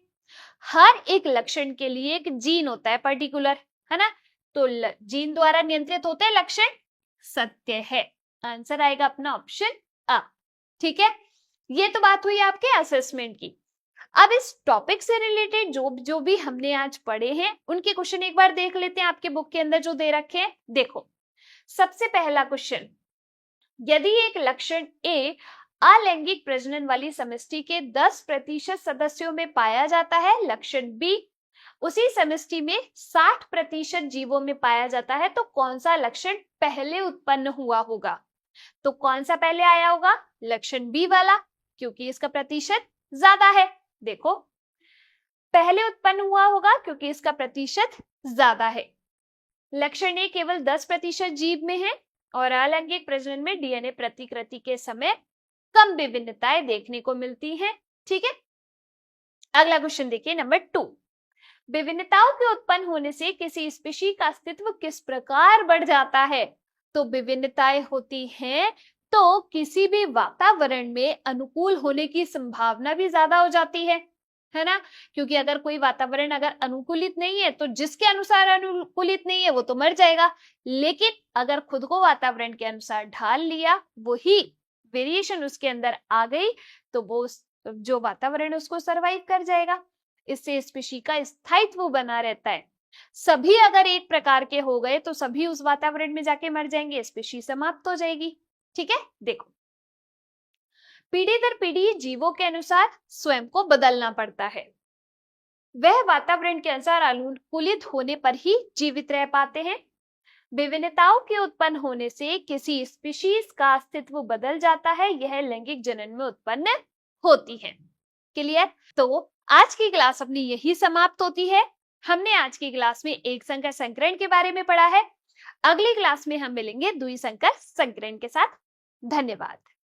हर एक लक्षण के लिए एक जीन होता है पर्टिकुलर, है ना। तो जीन द्वारा नियंत्रित होते हैं लक्षण, सत्य है। आंसर आएगा अपना ऑप्शन अ। ठीक है, ये तो बात हुई आपके असेसमेंट की। अब इस टॉपिक से रिलेटेड जो भी हमने आज पढ़े हैं उनके क्वेश्चन एक बार देख लेते हैं आपके बुक के अंदर जो दे रखे हैं। देखो, सबसे पहला क्वेश्चन, यदि एक लक्षण ए अलैंगिक प्रजनन वाली समष्टि के 10% सदस्यों में पाया जाता है, लक्षण बी उसी समष्टि में 60% जीवों में पाया जाता है, तो कौन सा लक्षण पहले उत्पन्न हुआ होगा? तो कौन सा पहले आया होगा? लक्षण बी वाला, क्योंकि इसका प्रतिशत ज्यादा है। देखो, पहले उत्पन्न हुआ होगा क्योंकि इसका प्रतिशत ज्यादा है। लक्षण ए केवल 10% जीव में है और अलैंगिक प्रजनन में डीएनए प्रतिकृति के समय कम विभिन्नताएं देखने को मिलती हैं। ठीक है, अगला क्वेश्चन देखिए, नंबर 2। विभिन्नताओं के उत्पन्न होने से किसी स्पीशी का अस्तित्व किस प्रकार बढ़ जाता है? तो विभिन्नताएं होती हैं तो किसी भी वातावरण में अनुकूल होने की संभावना भी ज्यादा हो जाती है ना। क्योंकि अगर कोई वातावरण अगर अनुकूलित नहीं है तो जिसके अनुसार अनुकूलित नहीं है वो तो मर जाएगा, लेकिन अगर खुद को वातावरण के अनुसार ढाल लिया, वही वेरिएशन उसके अंदर आ गई, तो वो जो वातावरण है उसको सरवाइव कर जाएगा। इससे स्पीशी का स्थायित्व बना रहता है। सभी अगर एक प्रकार के हो गए तो सभी उस वातावरण में जाके मर जाएंगे, स्पीशी समाप्त हो जाएगी। ठीक है, देखो पीढ़ी दर पीढ़ी जीवों के अनुसार स्वयं को बदलना पड़ता है। वह वातावरण के अनुसार अनुकूलित होने पर ही जीवित रह पाते हैं। विभिन्नताओं के उत्पन्न होने से किसी स्पीशीज का अस्तित्व बदल जाता है, यह लैंगिक जनन में उत्पन्न होती है। क्लियर? तो आज की क्लास अपनी यही समाप्त होती है। हमने आज की क्लास में एक संकर संकरण के बारे में पढ़ा है। अगली क्लास में हम मिलेंगे द्विसंकर संकरण के साथ। धन्यवाद।